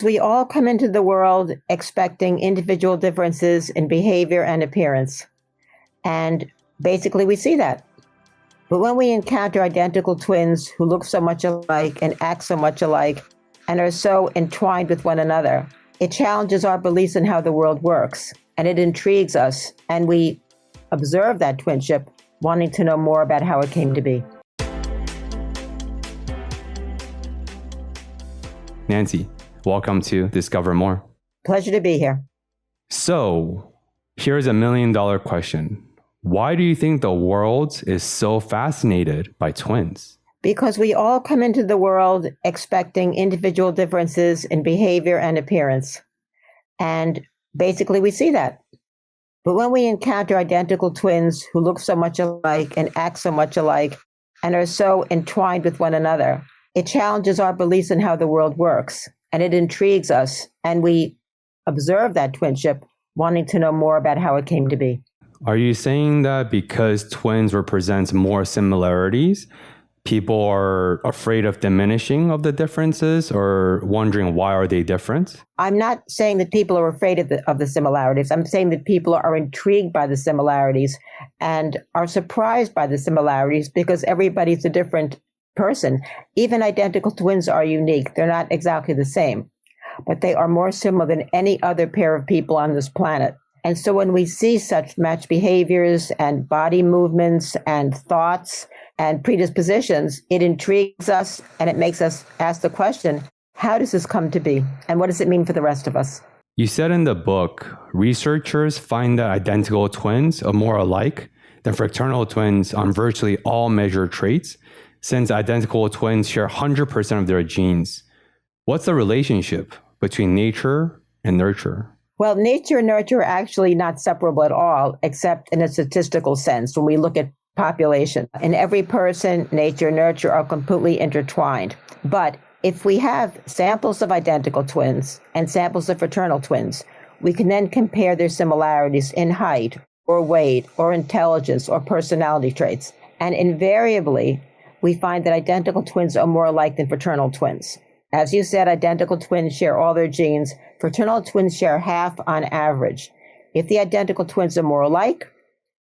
We all come into the world expecting individual differences in behavior and appearance. And basically we see that. But when we encounter identical twins who look so much alike and act so much alike and are so entwined with one another, it challenges our beliefs in how the world works. And it intrigues us. And we observe that twinship, wanting to know more about how it came to be. Nancy, welcome to Discover More. Pleasure to be here. So, here's $1 million question. Why do you think the world is so fascinated by twins? Because we all come into the world expecting individual differences in behavior and appearance. And basically we see that. But when we encounter identical twins who look so much alike and act so much alike and are so entwined with one another, it challenges our beliefs in how the world works. And it intrigues us. And we observe that twinship, wanting to know more about how it came to be. Are you saying that because twins represent more similarities, people are afraid of diminishing of the differences or wondering why are they different? I'm not saying that people are afraid of the similarities. I'm saying that people are intrigued by the similarities and are surprised by the similarities because everybody's a different person. Even identical twins are unique. They're not exactly the same, but they are more similar than any other pair of people on this planet. And so when we see such matched behaviors and body movements and thoughts and predispositions, it intrigues us and it makes us ask the question, how does this come to be? And what does it mean for the rest of us? You said in the book, researchers find that identical twins are more alike than fraternal twins on virtually all measured traits, since identical twins share 100% of their genes. What's the relationship between nature and nurture? Well, nature and nurture are actually not separable at all, except in a statistical sense when we look at population. In every person, nature and nurture are completely intertwined. But if we have samples of identical twins and samples of fraternal twins, we can then compare their similarities in height or weight or intelligence or personality traits. And invariably, we find that identical twins are more alike than fraternal twins. As you said, identical twins share all their genes. Fraternal twins share half on average. If the identical twins are more alike,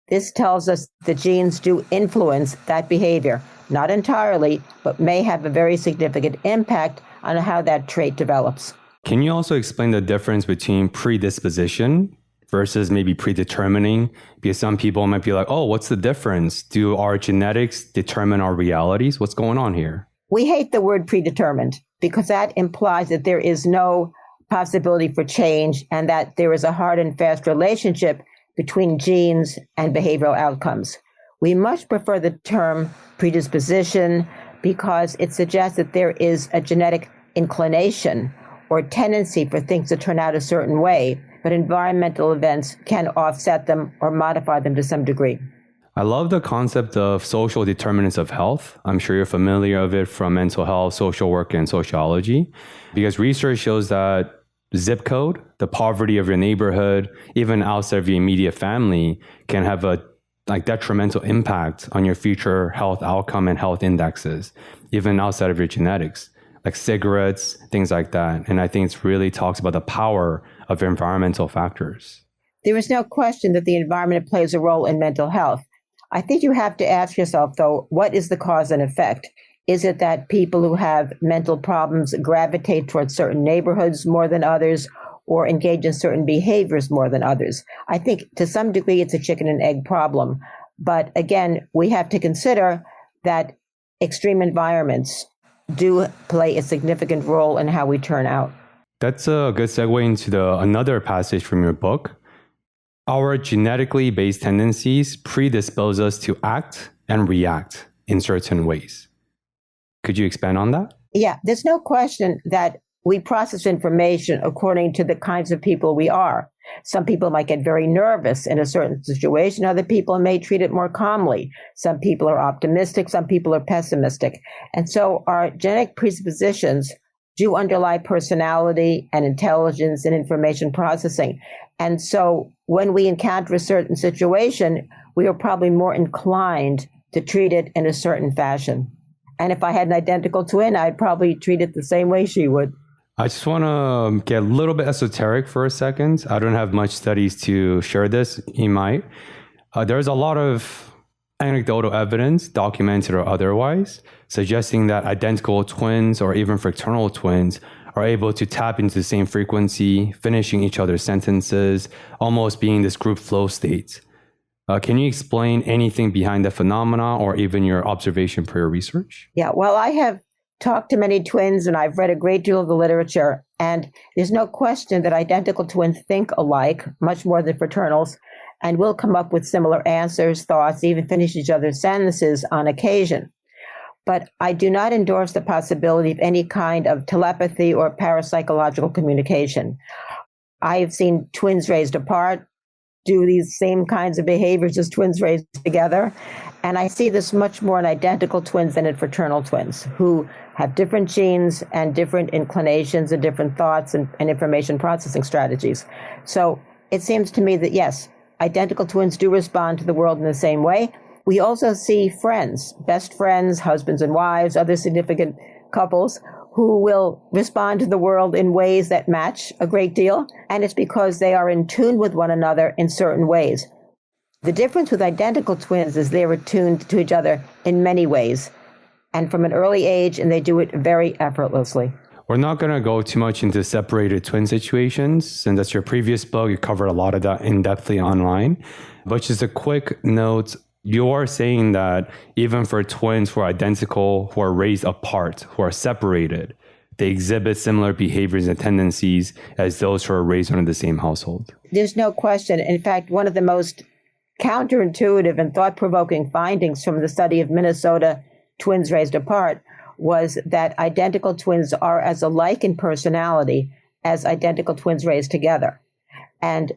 this tells us the genes do influence that behavior. Not entirely, but may have a very significant impact on how that trait develops. Can you also explain the difference between predisposition versus maybe predetermining? Because some people might be like, oh, what's the difference? Do our genetics determine our realities? What's going on here? We hate the word predetermined because that implies that there is no possibility for change and that there is a hard and fast relationship between genes and behavioral outcomes. We much prefer the term predisposition because it suggests that there is a genetic inclination or tendency for things to turn out a certain way, but environmental events can offset them or modify them to some degree. I love the concept of social determinants of health. I'm sure you're familiar with it from mental health, social work, and sociology, because research shows that zip code, the poverty of your neighborhood, even outside of your immediate family, can have a detrimental impact on your future health outcome and health indexes, even outside of your genetics, like cigarettes, things like that. And I think it really talks about the power of environmental factors. There is no question that the environment plays a role in mental health. I think you have to ask yourself, though, what is the cause and effect? Is it that people who have mental problems gravitate towards certain neighborhoods more than others or engage in certain behaviors more than others? I think to some degree it's a chicken and egg problem. But again, we have to consider that extreme environments do play a significant role in how we turn out. That's a good segue into another passage from your book. Our genetically based tendencies predispose us to act and react in certain ways. Could you expand on that? Yeah, there's no question that we process information according to the kinds of people we are. Some people might get very nervous in a certain situation. Other people may treat it more calmly. Some people are optimistic. Some people are pessimistic. And so our genetic predispositions do underlie personality and intelligence and information processing. And so when we encounter a certain situation, we are probably more inclined to treat it in a certain fashion. And if I had an identical twin, I'd probably treat it the same way she would. I just want to get a little bit esoteric for a second. I don't have much studies to share this. You might. There's a lot of anecdotal evidence, documented or otherwise, suggesting that identical twins or even fraternal twins are able to tap into the same frequency, finishing each other's sentences, almost being this group flow state. Can you explain anything behind the phenomena or even your observation for your research? Yeah, well, I have talked to many twins and I've read a great deal of the literature, and there's no question that identical twins think alike, much more than fraternals, and will come up with similar answers, thoughts, even finish each other's sentences on occasion. But I do not endorse the possibility of any kind of telepathy or parapsychological communication. I have seen twins raised apart do these same kinds of behaviors as twins raised together. And I see this much more in identical twins than in fraternal twins, who have different genes and different inclinations and different thoughts and information processing strategies. So it seems to me that, yes, identical twins do respond to the world in the same way. We also see friends, best friends, husbands and wives, other significant couples who will respond to the world in ways that match a great deal. And it's because they are in tune with one another in certain ways. The difference with identical twins is they're attuned to each other in many ways and from an early age, and they do it very effortlessly. We're not going to go too much into separated twin situations, and that's your previous book. You covered a lot of that in-depthly online. But just a quick note, you are saying that even for twins who are identical, who are raised apart, who are separated, they exhibit similar behaviors and tendencies as those who are raised under the same household. There's no question. In fact, one of the most counterintuitive and thought-provoking findings from the study of Minnesota twins raised apart was that identical twins are as alike in personality as identical twins raised together. And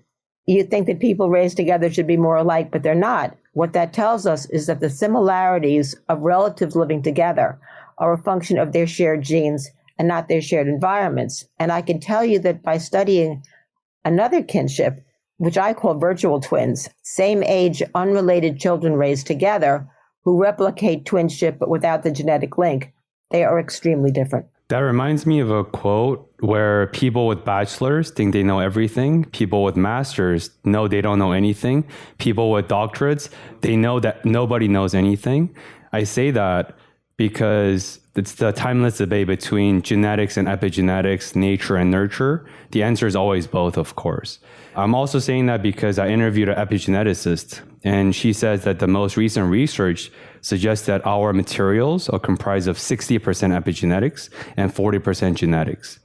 you'd think that people raised together should be more alike, but they're not. What that tells us is that the similarities of relatives living together are a function of their shared genes and not their shared environments. And I can tell you that by studying another kinship, which I call virtual twins, same age, unrelated children raised together who replicate twinship but without the genetic link, they are extremely different. That reminds me of a quote where people with bachelors think they know everything. People with masters know they don't know anything. People with doctorates, they know that nobody knows anything. I say that because it's the timeless debate between genetics and epigenetics, nature and nurture. The answer is always both, of course. I'm also saying that because I interviewed an epigeneticist, and she says that the most recent research suggests that our materials are comprised of 60% epigenetics and 40% genetics.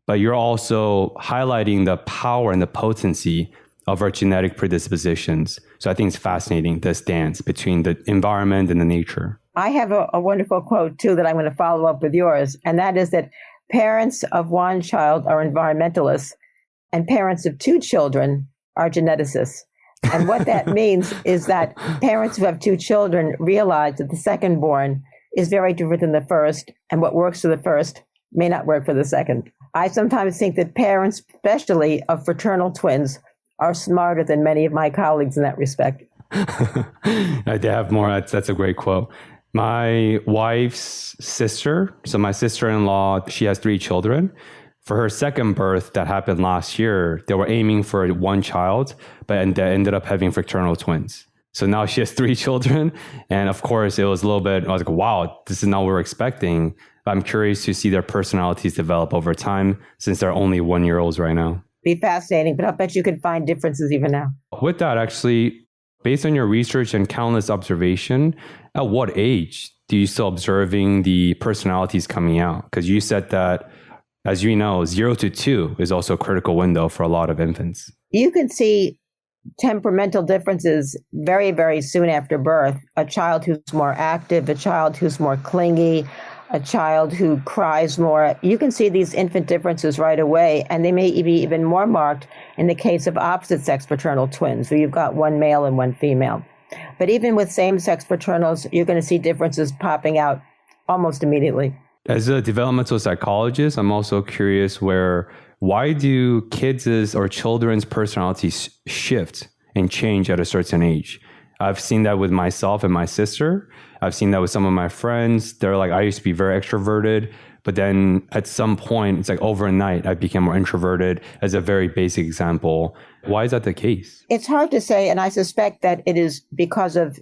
But you're also highlighting the power and the potency of our genetic predispositions. So I think it's fascinating, this dance between the environment and the nature. I have a wonderful quote, too, that I'm going to follow up with yours. And that is that parents of one child are environmentalists and parents of two children are geneticists. And what that means is that parents who have two children realize that the second born is very different than the first, and what works for the first may not work for the second. I sometimes think that parents, especially of fraternal twins, are smarter than many of my colleagues in that respect. They have more. That's a great quote. My wife's sister, so my sister-in-law, she has 3 children. For her second birth that happened last year, they were aiming for one child, but they ended up having fraternal twins. So now she has 3 children. And of course, it was a little bit, I was like, wow, this is not what we're expecting. I'm curious to see their personalities develop over time since they're only 1-year-olds right now. Be fascinating, but I'll bet you can find differences even now. With that, actually, based on your research and countless observation, at what age do you still observing the personalities coming out? Because you said that, as you know, 0 to 2 is also a critical window for a lot of infants. You can see temperamental differences very, very soon after birth. A child who's more active, a child who's more clingy, a child who cries more. You can see these infant differences right away, and they may be even more marked in the case of opposite-sex fraternal twins, where you've got one male and one female. But even with same-sex fraternals, you're going to see differences popping out almost immediately. As a developmental psychologist, I'm also curious why do kids' or children's personalities shift and change at a certain age? I've seen that with myself and my sister. I've seen that with some of my friends. They're like, I used to be very extroverted, But then at some point, it's like overnight, I became more introverted as a very basic example. Why is that the case? It's hard to say, and I suspect that it is because of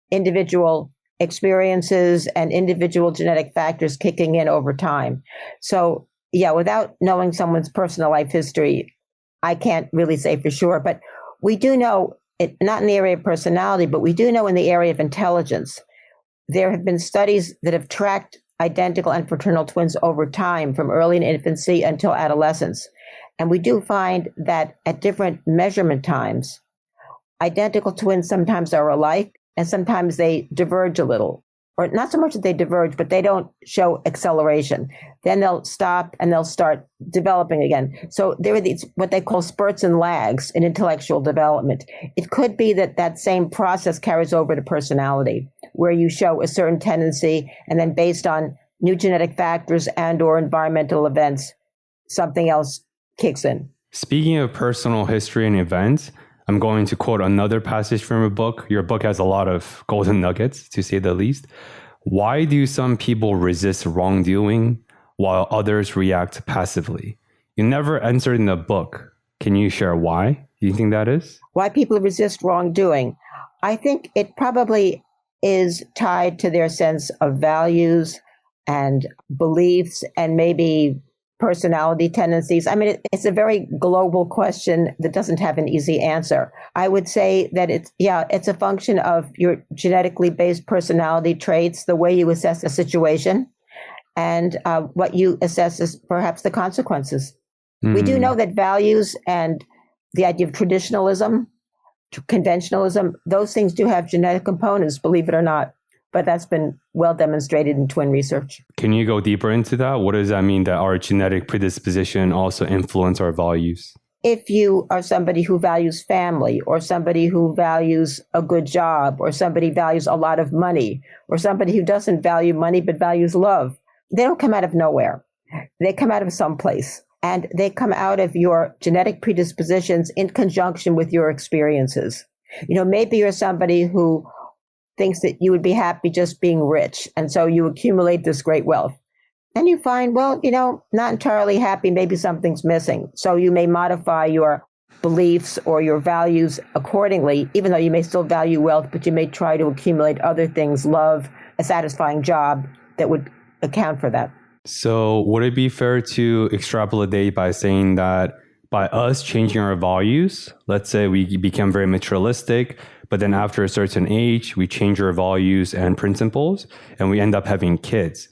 individual experiences and individual genetic factors kicking in over time. So, yeah, without knowing someone's personal life history, I can't really say for sure. But we do know, not in the area of personality, but we do know in the area of intelligence. There have been studies that have tracked identical and fraternal twins over time from early in infancy until adolescence. And we do find that at different measurement times, identical twins sometimes are alike and sometimes they diverge a little. Or not so much that they diverge, but they don't show acceleration. Then they'll stop and they'll start developing again. So there are these, what they call spurts and lags in intellectual development. It could be that that same process carries over to personality, where you show a certain tendency, and then based on new genetic factors and or environmental events, something else kicks in. Speaking of personal history and events, I'm going to quote another passage from your book. Your book has a lot of golden nuggets, to say the least. Why do some people resist wrongdoing while others react passively? You never answered in the book. Can you share why? Do you think that is? Why people resist wrongdoing? I think it probably is tied to their sense of values and beliefs and maybe personality tendencies. I mean, it's a very global question that doesn't have an easy answer. I would say that it's a function of your genetically based personality traits, the way you assess a situation, and what you assess as perhaps the consequences. We do know that values and the idea of traditionalism, conventionalism, those things do have genetic components, believe it or not. But that's been well demonstrated in twin research. Can you go deeper into that? What does that mean that our genetic predisposition also influence our values? If you are somebody who values family, or somebody who values a good job, or somebody values a lot of money, or somebody who doesn't value money but values love, they don't come out of nowhere. They come out of someplace. And they come out of your genetic predispositions in conjunction with your experiences. You know, maybe you're somebody who thinks that you would be happy just being rich. And so you accumulate this great wealth. And you find, well, you know, not entirely happy, maybe something's missing. So you may modify your beliefs or your values accordingly, even though you may still value wealth, but you may try to accumulate other things, love, a satisfying job that would account for that. So would it be fair to extrapolate by saying that by us changing our values, let's say we become very materialistic, but then after a certain age, we change our values and principles, and we end up having kids.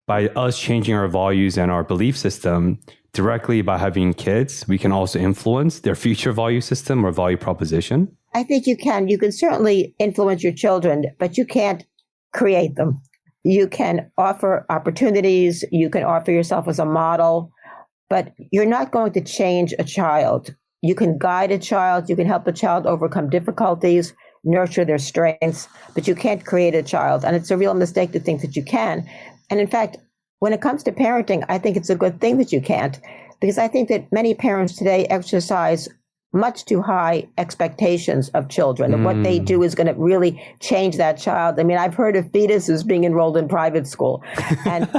By us changing our values and our belief system, directly by having kids, we can also influence their future value system or value proposition? I think you can. You can certainly influence your children, but you can't create them. You can offer opportunities. You can offer yourself as a model, but you're not going to change a child. You can guide a child. You can help a child overcome difficulties, nurture their strengths, but you can't create a child. And it's a real mistake to think that you can. And in fact, when it comes to parenting, I think it's a good thing that you can't, because I think that many parents today exercise much too high expectations of children, and what they do is going to really change that child. I mean, I've heard of fetuses being enrolled in private school, and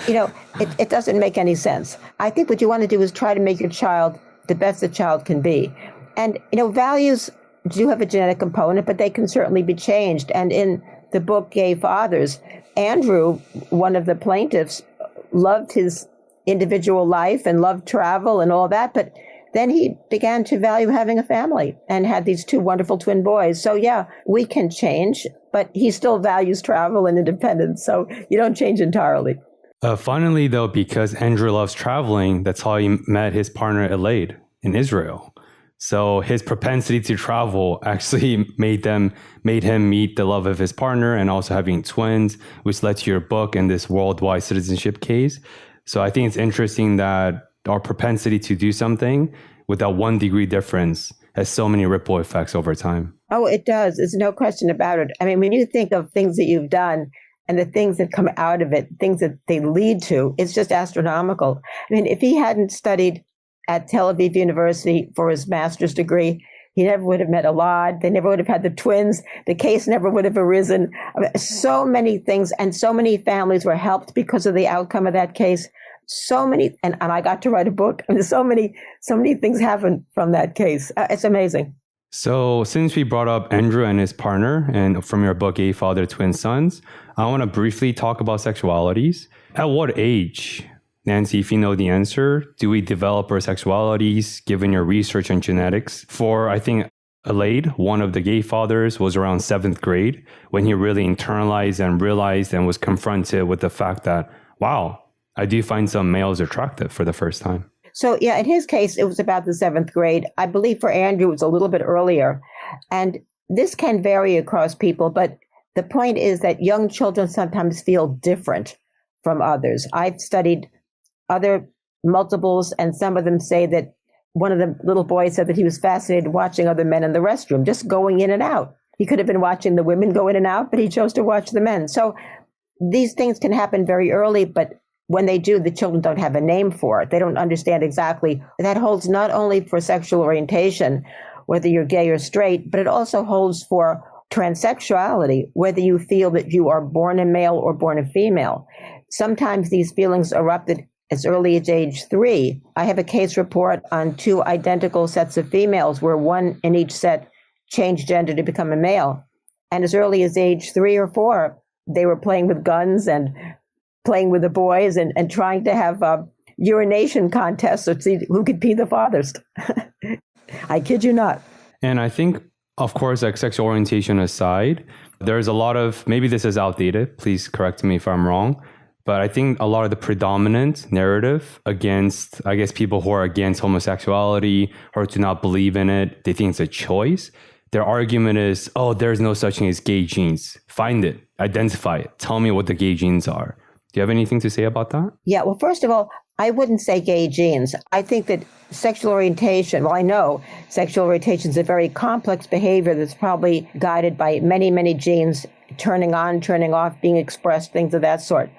you know, it doesn't make any sense. I think what you want to do is try to make your child the best the child can be. And, you know, values do have a genetic component, but they can certainly be changed. And in the book, Gay Fathers, Andrew, one of the plaintiffs, loved his individual life and loved travel and all that, but then he began to value having a family and had these two wonderful twin boys. So yeah, we can change, but he still values travel and independence. So you don't change entirely. Finally, though, because Andrew loves traveling, that's how he met his partner, Elaide, in Israel. So his propensity to travel actually made him meet the love of his partner and also having twins, which led to your book and this worldwide citizenship case. So I think it's interesting that our propensity to do something with that 1 degree difference has so many ripple effects over time. Oh, it does. There's no question about it. I mean, when you think of things that you've done and the things that come out of it, things that they lead to, it's just astronomical. I mean, if he hadn't studied at Tel Aviv University for his master's degree, He never would have met Elad. They never would have had the twins. The case never would have arisen. So many things, and so many families were helped because of the outcome of that case. So many, and I got to write a book. And so many things happened from that case. It's amazing. So since we brought up Andrew and his partner, and from your book, Gay Father, Twin Sons, I want to briefly talk about sexualities. At what age, Nancy, if you know the answer, do we develop our sexualities given your research on genetics? For, I think, Alade, one of the gay fathers, was around 7th grade when he really internalized and realized and was confronted with the fact that, wow, I do find some males attractive for the first time. So, yeah, in his case, it was about the 7th grade. I believe for Andrew, it was a little bit earlier. And this can vary across people, but the point is that young children sometimes feel different from others. I've studied other multiples, and some of them say that one of the little boys said that he was fascinated watching other men in the restroom, just going in and out. He could have been watching the women go in and out, but he chose to watch the men. So these things can happen very early, but when they do, the children don't have a name for it. They don't understand exactly. That holds not only for sexual orientation, whether you're gay or straight, but it also holds for transsexuality, whether you feel that you are born a male or born a female. Sometimes these feelings erupted as early as age 3. I have a case report on 2 identical sets of females where one in each set changed gender to become a male. And as early as age 3 or 4, they were playing with guns and playing with the boys and trying to have urination contests to see who could pee the farthest. I kid you not. And I think, of course, like sexual orientation aside, there's a lot of, maybe this is outdated, please correct me if I'm wrong, but I think a lot of the predominant narrative against, I guess, people who are against homosexuality or do not believe in it, they think it's a choice. Their argument is, oh, there's no such thing as gay genes. Find it, identify it, tell me what the gay genes are. Do you have anything to say about that? Yeah, well, first of all, I wouldn't say gay genes. I think that sexual orientation, well, I know sexual orientation is a very complex behavior that's probably guided by many, many genes, turning on, turning off, being expressed, things of that sort.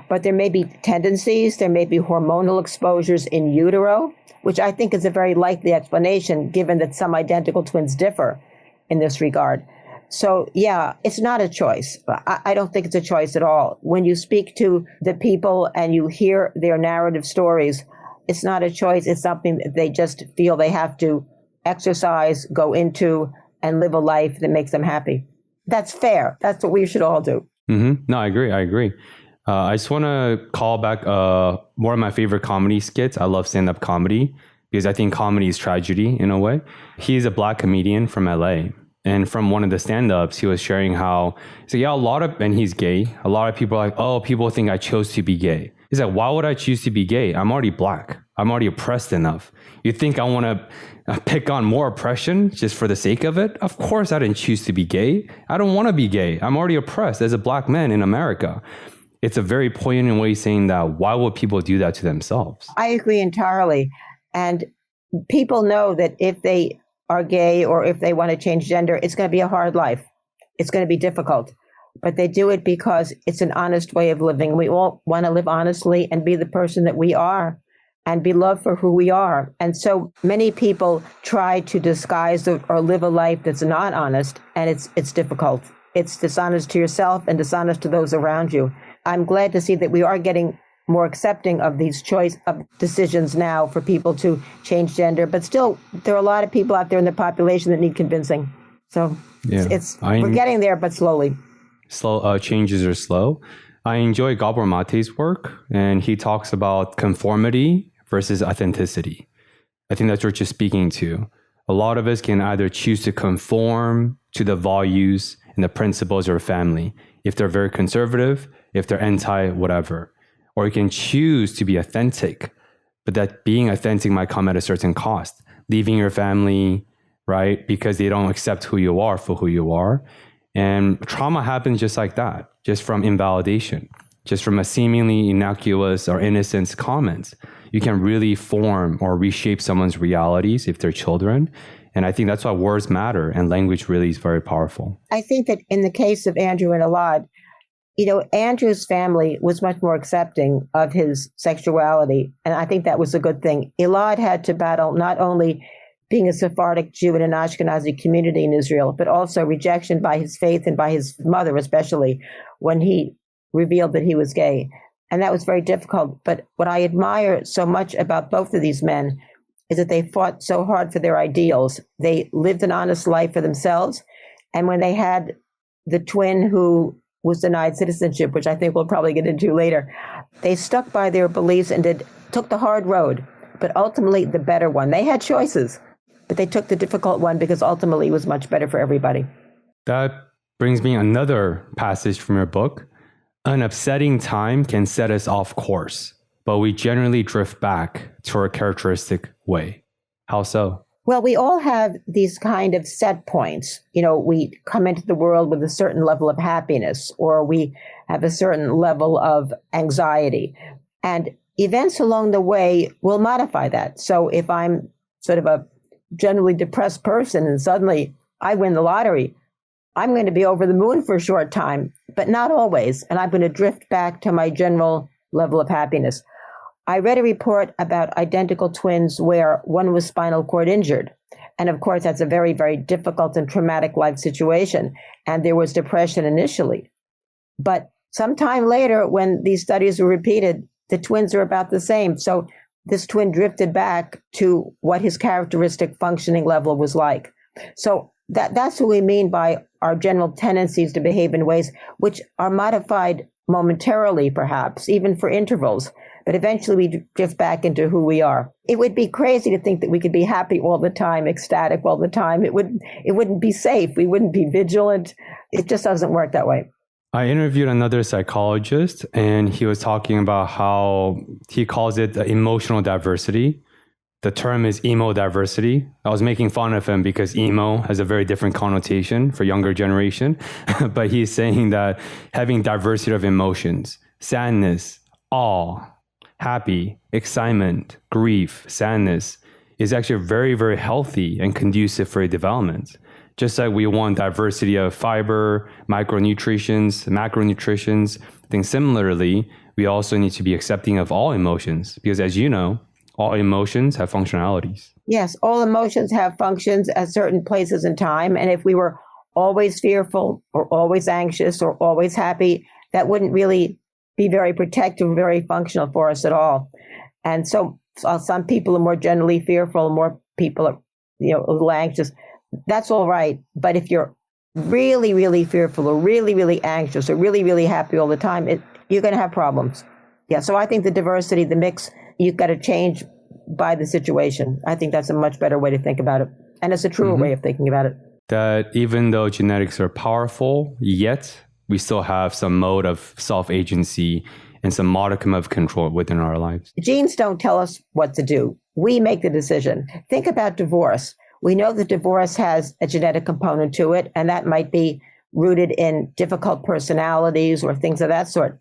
But there may be tendencies, there may be hormonal exposures in utero, which I think is a very likely explanation, given that some identical twins differ in this regard. So, yeah, it's not a choice. I don't think it's a choice at all. When you speak to the people and you hear their narrative stories, it's not a choice. It's something that they just feel they have to exercise, go into, and live a life that makes them happy. That's fair. That's what we should all do. Mm-hmm. No, I agree. I just want to call back one of my favorite comedy skits. I love stand-up comedy because I think comedy is tragedy in a way. He's a Black comedian from LA. And from one of the stand-ups, he was sharing how, and he's gay. A lot of people are like, oh, people think I chose to be gay. He's like, why would I choose to be gay? I'm already Black. I'm already oppressed enough. You think I want to pick on more oppression just for the sake of it? Of course I didn't choose to be gay. I don't want to be gay. I'm already oppressed as a Black man in America. It's a very poignant way of saying that. Why would people do that to themselves? I agree entirely. And people know that if they are gay or if they want to change gender, it's going to be a hard life. It's going to be difficult. But they do it because it's an honest way of living. We all want to live honestly and be the person that we are and be loved for who we are. And so many people try to disguise or live a life that's not honest, and it's difficult. It's dishonest to yourself and dishonest to those around you. I'm glad to see that we are getting more accepting of these choice of decisions now for people to change gender. But still, there are a lot of people out there in the population that need convincing. So we're getting there, but slowly. Slow changes are slow. I enjoy Gabor Mate's work, and he talks about conformity versus authenticity. I think that's what you're speaking to. A lot of us can either choose to conform to the values and the principles of our family, if they're very conservative, if they're anti-whatever. Or you can choose to be authentic, but that being authentic might come at a certain cost. Leaving your family, right? Because they don't accept who you are for who you are. And trauma happens just like that, just from invalidation, just from a seemingly innocuous or innocent comment. You can really form or reshape someone's realities if they're children. And I think that's why words matter and language really is very powerful. I think that in the case of Andrew and Elad, Andrew's family was much more accepting of his sexuality, and I think that was a good thing. Elad had to battle not only being a Sephardic Jew in an Ashkenazi community in Israel, but also rejection by his faith and by his mother, especially when he revealed that he was gay. And that was very difficult. But what I admire so much about both of these men is that they fought so hard for their ideals. They lived an honest life for themselves. And when they had the twin who was denied citizenship, which I think we'll probably get into later, they stuck by their beliefs and took the hard road, but ultimately the better one. They had choices, but they took the difficult one because ultimately it was much better for everybody. That brings me another passage from your book. An upsetting time can set us off course, but we generally drift back to our characteristic way. How so? Well, we all have these kind of set points. You know, we come into the world with a certain level of happiness, or we have a certain level of anxiety. And events along the way will modify that. So if I'm sort of a generally depressed person and suddenly I win the lottery, I'm going to be over the moon for a short time, but not always. And I'm going to drift back to my general level of happiness. I read a report about identical twins where one was spinal cord injured. And of course, that's a very, very difficult and traumatic life situation. And there was depression initially. But sometime later, when these studies were repeated, the twins are about the same. So this twin drifted back to what his characteristic functioning level was like. So that's what we mean by our general tendencies to behave in ways which are modified momentarily, perhaps, even for intervals. But eventually we drift back into who we are. It would be crazy to think that we could be happy all the time, ecstatic all the time. It wouldn't be safe. We wouldn't be vigilant. It just doesn't work that way. I interviewed another psychologist, and he was talking about how he calls it emotional diversity. The term is emo diversity. I was making fun of him because emo has a very different connotation for younger generation. But he's saying that having diversity of emotions, sadness, awe, happy, excitement, grief, sadness is actually very, very healthy and conducive for development. Just like we want diversity of fiber, micronutrients, macronutrients, I think similarly, we also need to be accepting of all emotions because, as you know, all emotions have functionalities. Yes, all emotions have functions at certain places in time. And if we were always fearful or always anxious or always happy, that wouldn't really be very protective, very functional for us at all. And so some people are more generally fearful, more people are, a little anxious. That's all right. But if you're really, really fearful or really, really anxious or really, really happy all the time, you're going to have problems. Yeah. So I think the diversity, the mix, you've got to change by the situation. I think that's a much better way to think about it. And it's a truer way of thinking about it. That even though genetics are powerful, yet we still have some mode of self-agency and some modicum of control within our lives. Genes don't tell us what to do. We make the decision. Think about divorce. We know that divorce has a genetic component to it, and that might be rooted in difficult personalities or things of that sort.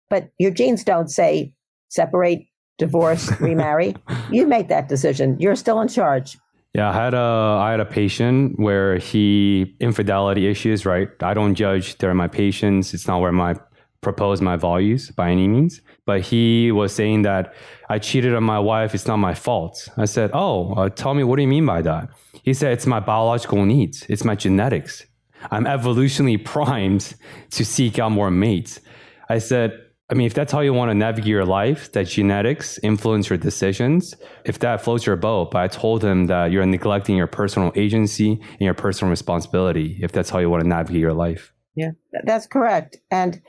But your genes don't say separate, divorce, remarry. You make that decision. You're still in charge. Yeah, I had a patient where infidelity issues, right? I don't judge. They're my patients. It's not where I propose my values by any means. But he was saying that I cheated on my wife. It's not my fault. I said, tell me, what do you mean by that? He said, it's my biological needs. It's my genetics. I'm evolutionally primed to seek out more mates. I said, if that's how you want to navigate your life, that genetics influence your decisions, if that floats your boat. But I told him that you're neglecting your personal agency and your personal responsibility if that's how you want to navigate your life. Yeah, that's correct. And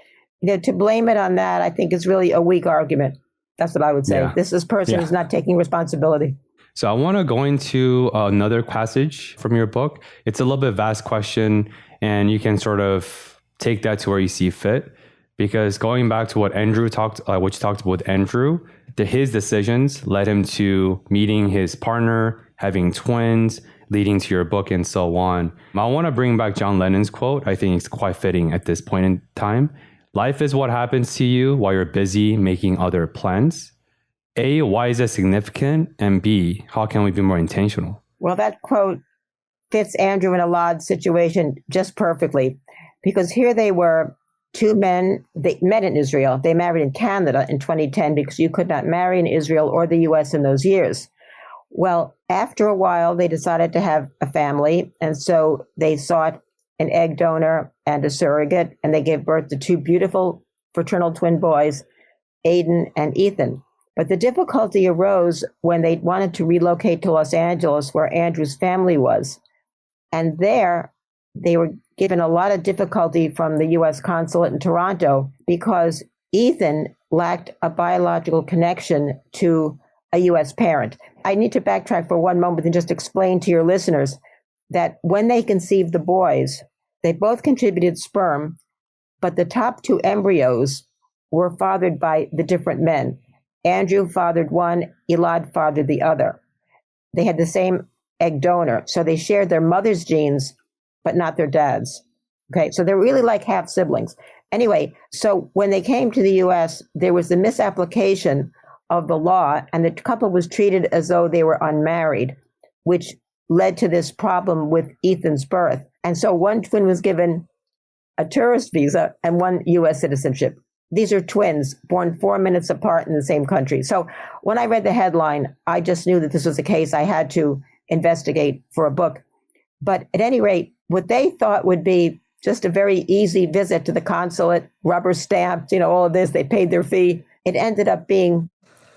to blame it on that, I think is really a weak argument. That's what I would say. Yeah. This person is not taking responsibility. So I want to go into another passage from your book. It's a little bit vast question, and you can sort of take that to where you see fit. Because going back to what you talked about with Andrew, his decisions led him to meeting his partner, having twins, leading to your book, and so on. I want to bring back John Lennon's quote. I think it's quite fitting at this point in time. Life is what happens to you while you're busy making other plans. A, why is that significant? And B, how can we be more intentional? Well, that quote fits Andrew and Alad's situation just perfectly. Because here they were, two men, they met in Israel. They married in Canada in 2010 because you could not marry in Israel or the US in those years. Well, after a while, they decided to have a family. And so they sought an egg donor and a surrogate, and they gave birth to two beautiful fraternal twin boys, Aiden and Ethan. But the difficulty arose when they wanted to relocate to Los Angeles, where Andrew's family was. And there, they were given a lot of difficulty from the U.S. consulate in Toronto because Ethan lacked a biological connection to a U.S. parent. I need to backtrack for one moment and just explain to your listeners that when they conceived the boys, they both contributed sperm, but the top two embryos were fathered by the different men. Andrew fathered one, Elad fathered the other. They had the same egg donor, so they shared their mother's genes, but not their dad's. Okay, so they're really like half siblings. Anyway, so when they came to the U.S., there was the misapplication of the law, and the couple was treated as though they were unmarried, which led to this problem with Ethan's birth. And so one twin was given a tourist visa and one U.S. citizenship. These are twins born 4 minutes apart in the same country. So when I read the headline, I just knew that this was a case I had to investigate for a book. But at any rate, what they thought would be just a very easy visit to the consulate, rubber stamped, all of this, they paid their fee. It ended up being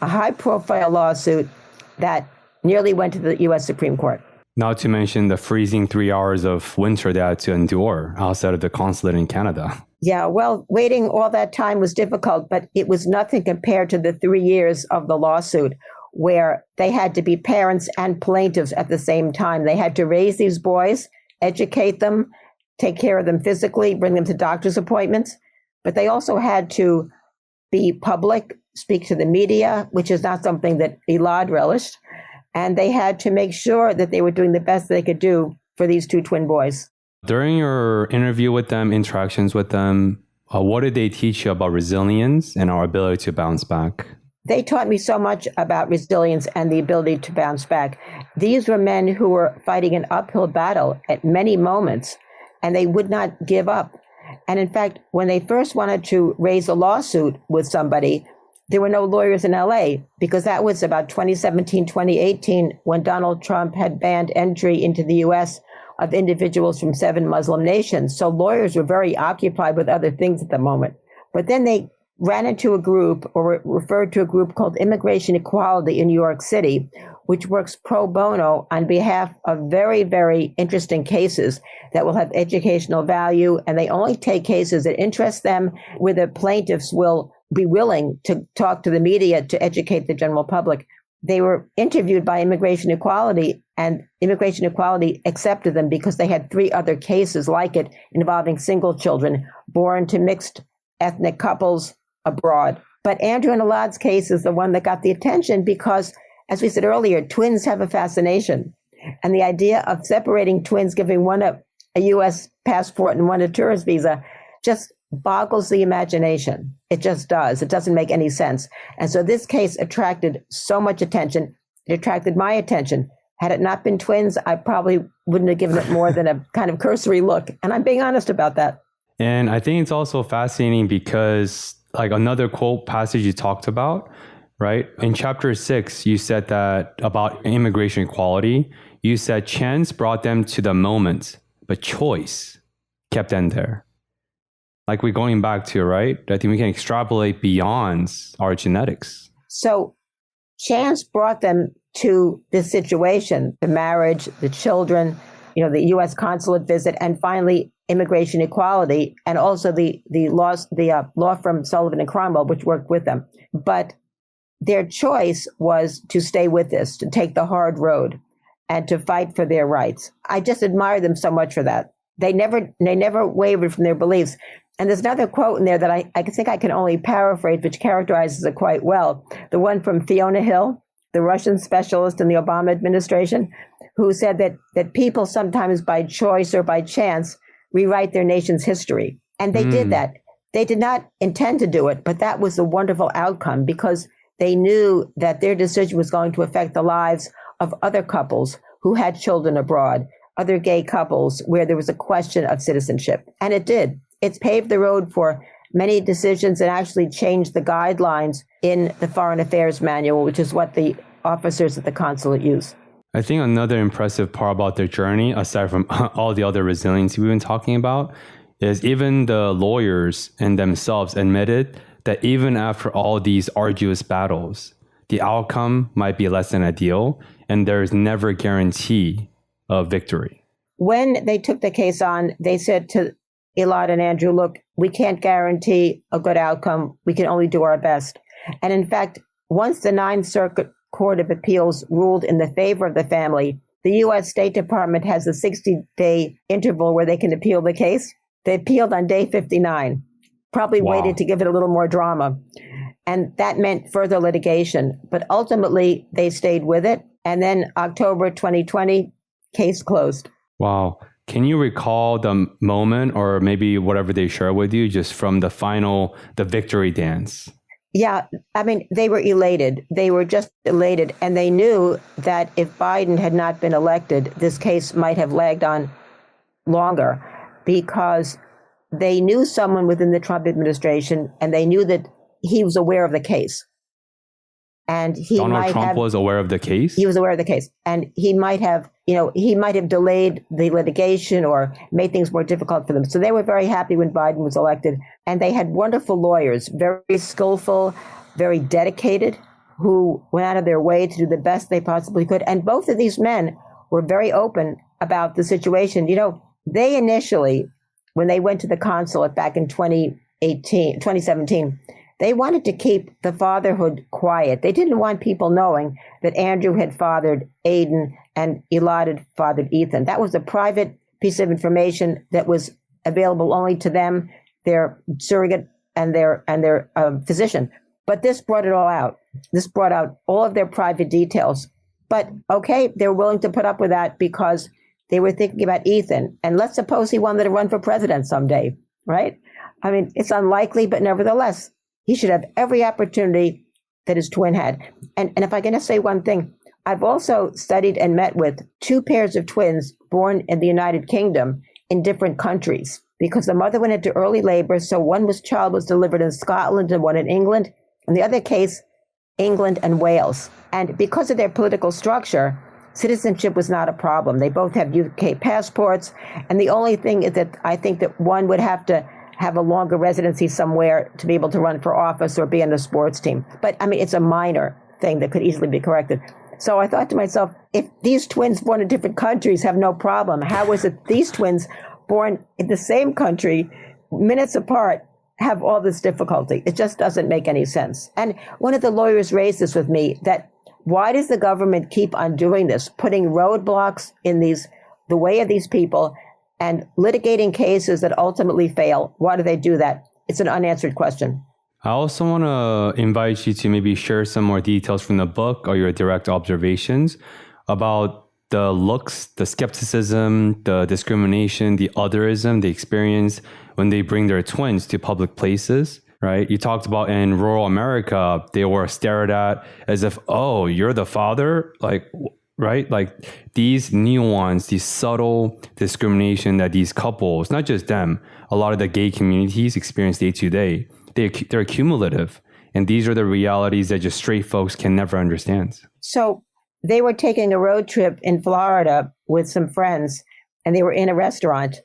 a high-profile lawsuit that nearly went to the U.S. Supreme Court. Not to mention the freezing 3 hours of winter they had to endure outside of the consulate in Canada. Yeah, well, waiting all that time was difficult, but it was nothing compared to the 3 years of the lawsuit where they had to be parents and plaintiffs at the same time. They had to raise these boys, educate them, take care of them physically, bring them to doctor's appointments, but they also had to be public, speak to the media, which is not something that Elad relished, and they had to make sure that they were doing the best they could do for these two twin boys. During your interview with them, interactions with them, what did they teach you about resilience and our ability to bounce back? They taught me so much about resilience and the ability to bounce back. These were men who were fighting an uphill battle at many moments, and they would not give up. And in fact, when they first wanted to raise a lawsuit with somebody, there were no lawyers in LA because that was about 2017, 2018, when Donald Trump had banned entry into the US of individuals from 7 Muslim nations. So lawyers were very occupied with other things at the moment. But then they ran into a group or referred to a group called Immigration Equality in New York City, which works pro bono on behalf of very, very interesting cases that will have educational value. And they only take cases that interest them, where the plaintiffs will be willing to talk to the media to educate the general public. They were interviewed by Immigration Equality, and Immigration Equality accepted them because they had 3 other cases like it involving single children born to mixed ethnic couples abroad. But Andrew and Elad's case is the one that got the attention because, as we said earlier, twins have a fascination. And the idea of separating twins, giving one a U.S. passport and one a tourist visa, just boggles the imagination. It just does. It doesn't make any sense. And so this case attracted so much attention. It attracted my attention. Had it not been twins, I probably wouldn't have given it more than a kind of cursory look. And I'm being honest about that. And I think it's also fascinating because, like, another quote passage you talked about, right? In chapter 6, you said that about immigration equality, you said chance brought them to the moment, but choice kept them there. Like we're going back to, right? I think we can extrapolate beyond our genetics. So chance brought them to this situation, the marriage, the children, the U.S. consulate visit, and finally immigration equality, and also the law firm Sullivan and Cromwell, which worked with them. But their choice was to stay with this, to take the hard road, and to fight for their rights. I just admire them so much for that. They never wavered from their beliefs. And there's another quote in there that I think I can only paraphrase, which characterizes it quite well. The one from Fiona Hill, the Russian specialist in the Obama administration, who said that people sometimes by choice or by chance rewrite their nation's history. And they did that. They did not intend to do it, but that was a wonderful outcome because they knew that their decision was going to affect the lives of other couples who had children abroad, other gay couples where there was a question of citizenship. And it did. It's paved the road for many decisions and actually changed the guidelines in the Foreign Affairs Manual, which is what the officers at the consulate use. I think another impressive part about their journey, aside from all the other resiliency we've been talking about, is even the lawyers and themselves admitted that even after all these arduous battles, the outcome might be less than ideal, and there is never a guarantee of victory. When they took the case on, they said to Elad and Andrew, look, we can't guarantee a good outcome. We can only do our best. And in fact, once the Ninth Circuit Court of Appeals ruled in the favor of the family, the U.S. State Department has a 60-day interval where they can appeal the case. They appealed on day 59, probably waited to give it a little more drama. And that meant further litigation. But ultimately, they stayed with it. And then October 2020, case closed. Wow. Can you recall the moment or maybe whatever they share with you just from the victory dance? Yeah, I mean, they were elated. They were just elated. And they knew that if Biden had not been elected, this case might have lagged on longer because they knew someone within the Trump administration and they knew that he was aware of the case. And Donald Trump was aware of the case? He was aware of the case. And he might have delayed the litigation or made things more difficult for them. So they were very happy when Biden was elected. And they had wonderful lawyers, very skillful, very dedicated, who went out of their way to do the best they possibly could. And both of these men were very open about the situation. They initially, when they went to the consulate back in 2017, they wanted to keep the fatherhood quiet. They didn't want people knowing that Andrew had fathered Aiden and Elad had fathered Ethan. That was a private piece of information that was available only to them, their surrogate, and their physician. But this brought it all out. This brought out all of their private details. But okay, they were willing to put up with that because they were thinking about Ethan. And let's suppose he wanted to run for president someday, right? I mean, it's unlikely, but nevertheless, he should have every opportunity that his twin had. And if I can just say one thing, I've also studied and met with two pairs of twins born in the United Kingdom in different countries because the mother went into early labor. So one child was delivered in Scotland and one in England. In the other case, England and Wales. And because of their political structure, citizenship was not a problem. They both have UK passports. And the only thing is that I think that one would have to have a longer residency somewhere to be able to run for office or be on the sports team. But I mean, it's a minor thing that could easily be corrected. So I thought to myself, if these twins born in different countries have no problem, how is it these twins born in the same country, minutes apart, have all this difficulty? It just doesn't make any sense. And one of the lawyers raised this with me, that why does the government keep on doing this, putting roadblocks in the way of these people and litigating cases that ultimately fail? Why do they do that? It's an unanswered question. I also want to invite you to maybe share some more details from the book or your direct observations about the looks, the skepticism, the discrimination, the otherism they experience when they bring their twins to public places, right? You talked about in rural America, they were stared at as if, oh, you're the father? Right? Like these nuance, these subtle discrimination that these couples, not just them, a lot of the gay communities experience day to day, they're cumulative. And these are the realities that just straight folks can never understand. So they were taking a road trip in Florida with some friends, and they were in a restaurant.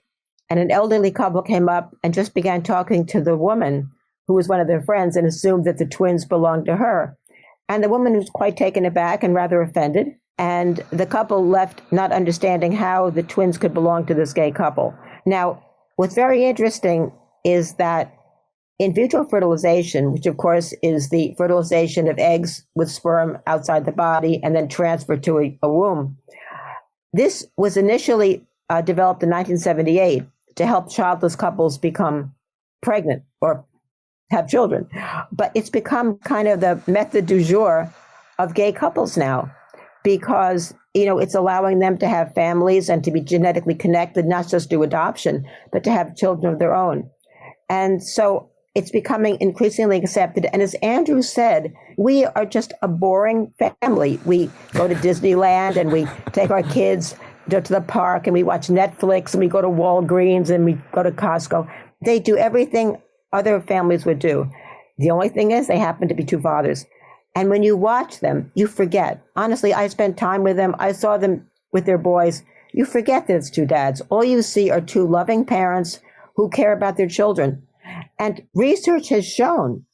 And an elderly couple came up and just began talking to the woman who was one of their friends and assumed that the twins belonged to her. And the woman was quite taken aback and rather offended. And the couple left not understanding how the twins could belong to this gay couple. Now, what's very interesting is that in vitro fertilization, which of course is the fertilization of eggs with sperm outside the body and then transferred to a womb, this was initially developed in 1978 to help childless couples become pregnant or have children. But it's become kind of the method du jour of gay couples now, because, it's allowing them to have families and to be genetically connected, not just through adoption, but to have children of their own. And so it's becoming increasingly accepted. And as Andrew said, we are just a boring family. We go to Disneyland and we take our kids to the park and we watch Netflix and we go to Walgreens and we go to Costco. They do everything other families would do. The only thing is they happen to be two fathers. And when you watch them, you forget. Honestly, I spent time with them. I saw them with their boys. You forget that it's two dads. All you see are two loving parents who care about their children. And research has shown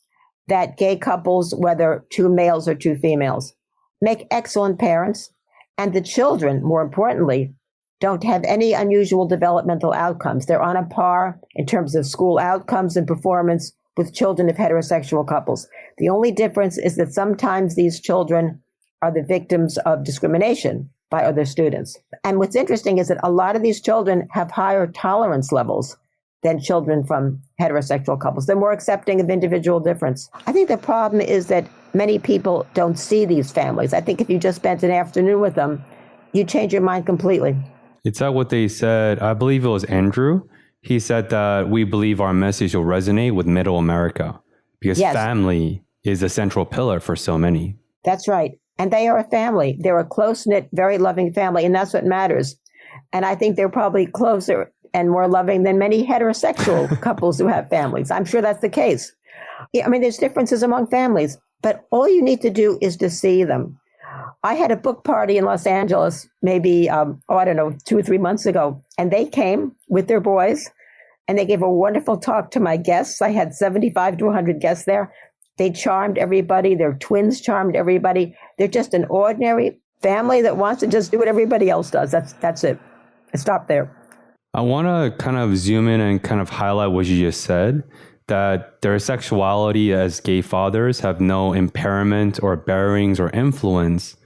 that gay couples, whether two males or two females, make excellent parents. And the children, more importantly, don't have any unusual developmental outcomes. They're on a par in terms of school outcomes and performance with children of heterosexual couples. The only difference is that sometimes these children are the victims of discrimination by other students. And what's interesting is that a lot of these children have higher tolerance levels than children from heterosexual couples. They're more accepting of individual difference. I think the problem is that many people don't see these families. I think if you just spent an afternoon with them, you change your mind completely. It's like what they said, I believe it was Andrew. He said that we believe our message will resonate with middle America because family is a central pillar for so many. That's right. And they are a family. They're a close-knit, very loving family, and that's what matters. And I think they're probably closer and more loving than many heterosexual couples who have families. I'm sure that's the case. Yeah, I mean, there's differences among families, but all you need to do is to see them. I had a book party in Los Angeles, maybe, 2 or 3 months ago, and they came with their boys, and they gave a wonderful talk to my guests. I had 75 to 100 guests there. They charmed everybody. Their twins charmed everybody. They're just an ordinary family that wants to just do what everybody else does. That's it. Stop there. I want to kind of zoom in and kind of highlight what you just said, that their sexuality as gay fathers have no impairment or bearings or influence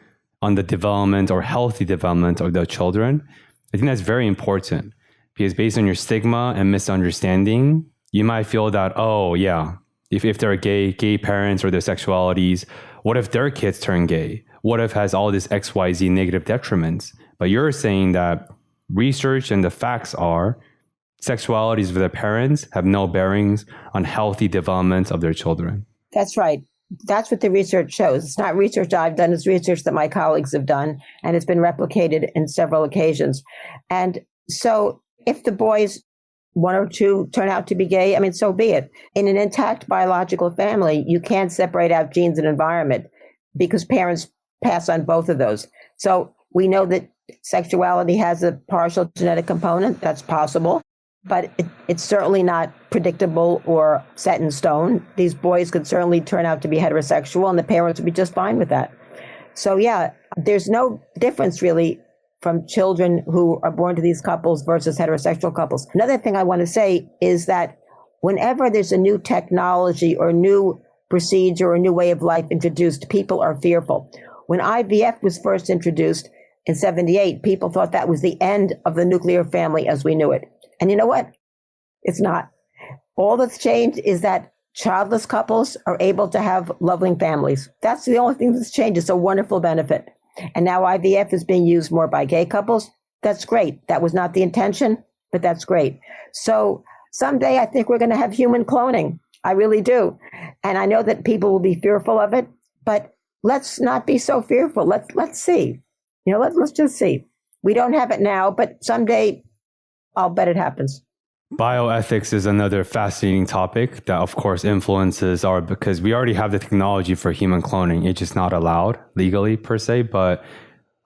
on the development or healthy development of their children. I think that's very important because based on your stigma and misunderstanding, you might feel that, oh yeah, if they're gay parents or their sexualities, what if their kids turn gay? What if it has all this XYZ negative detriments? But you're saying that research and the facts are sexualities of their parents have no bearings on healthy development of their children. That's right. That's what the research shows. It's not research I've done, it's research that my colleagues have done, and it's been replicated in several occasions. And so if the boys, one or two, turn out to be gay, I mean, so be it. In an intact biological family, you can't separate out genes and environment because parents pass on both of those. So we know that sexuality has a partial genetic component. That's possible. But it's certainly not predictable or set in stone. These boys could certainly turn out to be heterosexual, and the parents would be just fine with that. So yeah, there's no difference really from children who are born to these couples versus heterosexual couples. Another thing I want to say is that whenever there's a new technology or new procedure or new way of life introduced, people are fearful. When IVF was first introduced in 1978, people thought that was the end of the nuclear family as we knew it. And you know what? It's not. All that's changed is that childless couples are able to have loving families. That's the only thing that's changed. It's a wonderful benefit. And now IVF is being used more by gay couples. That's great. That was not the intention, but that's great. So someday I think we're going to have human cloning. I really do. And I know that people will be fearful of it, but let's not be so fearful. Let's see. Let's just see. We don't have it now, but someday I'll bet it happens. Bioethics is another fascinating topic that, of course, influences because we already have the technology for human cloning. It's just not allowed legally per se. But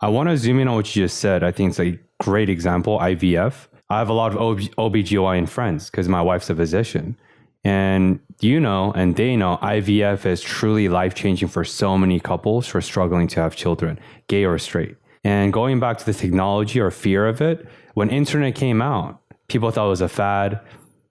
I want to zoom in on what you just said. I think it's a great example, IVF. I have a lot of OBGYN friends because my wife's a physician. And and they know IVF is truly life-changing for so many couples who are struggling to have children, gay or straight. And going back to the technology or fear of it, when internet came out, people thought it was a fad.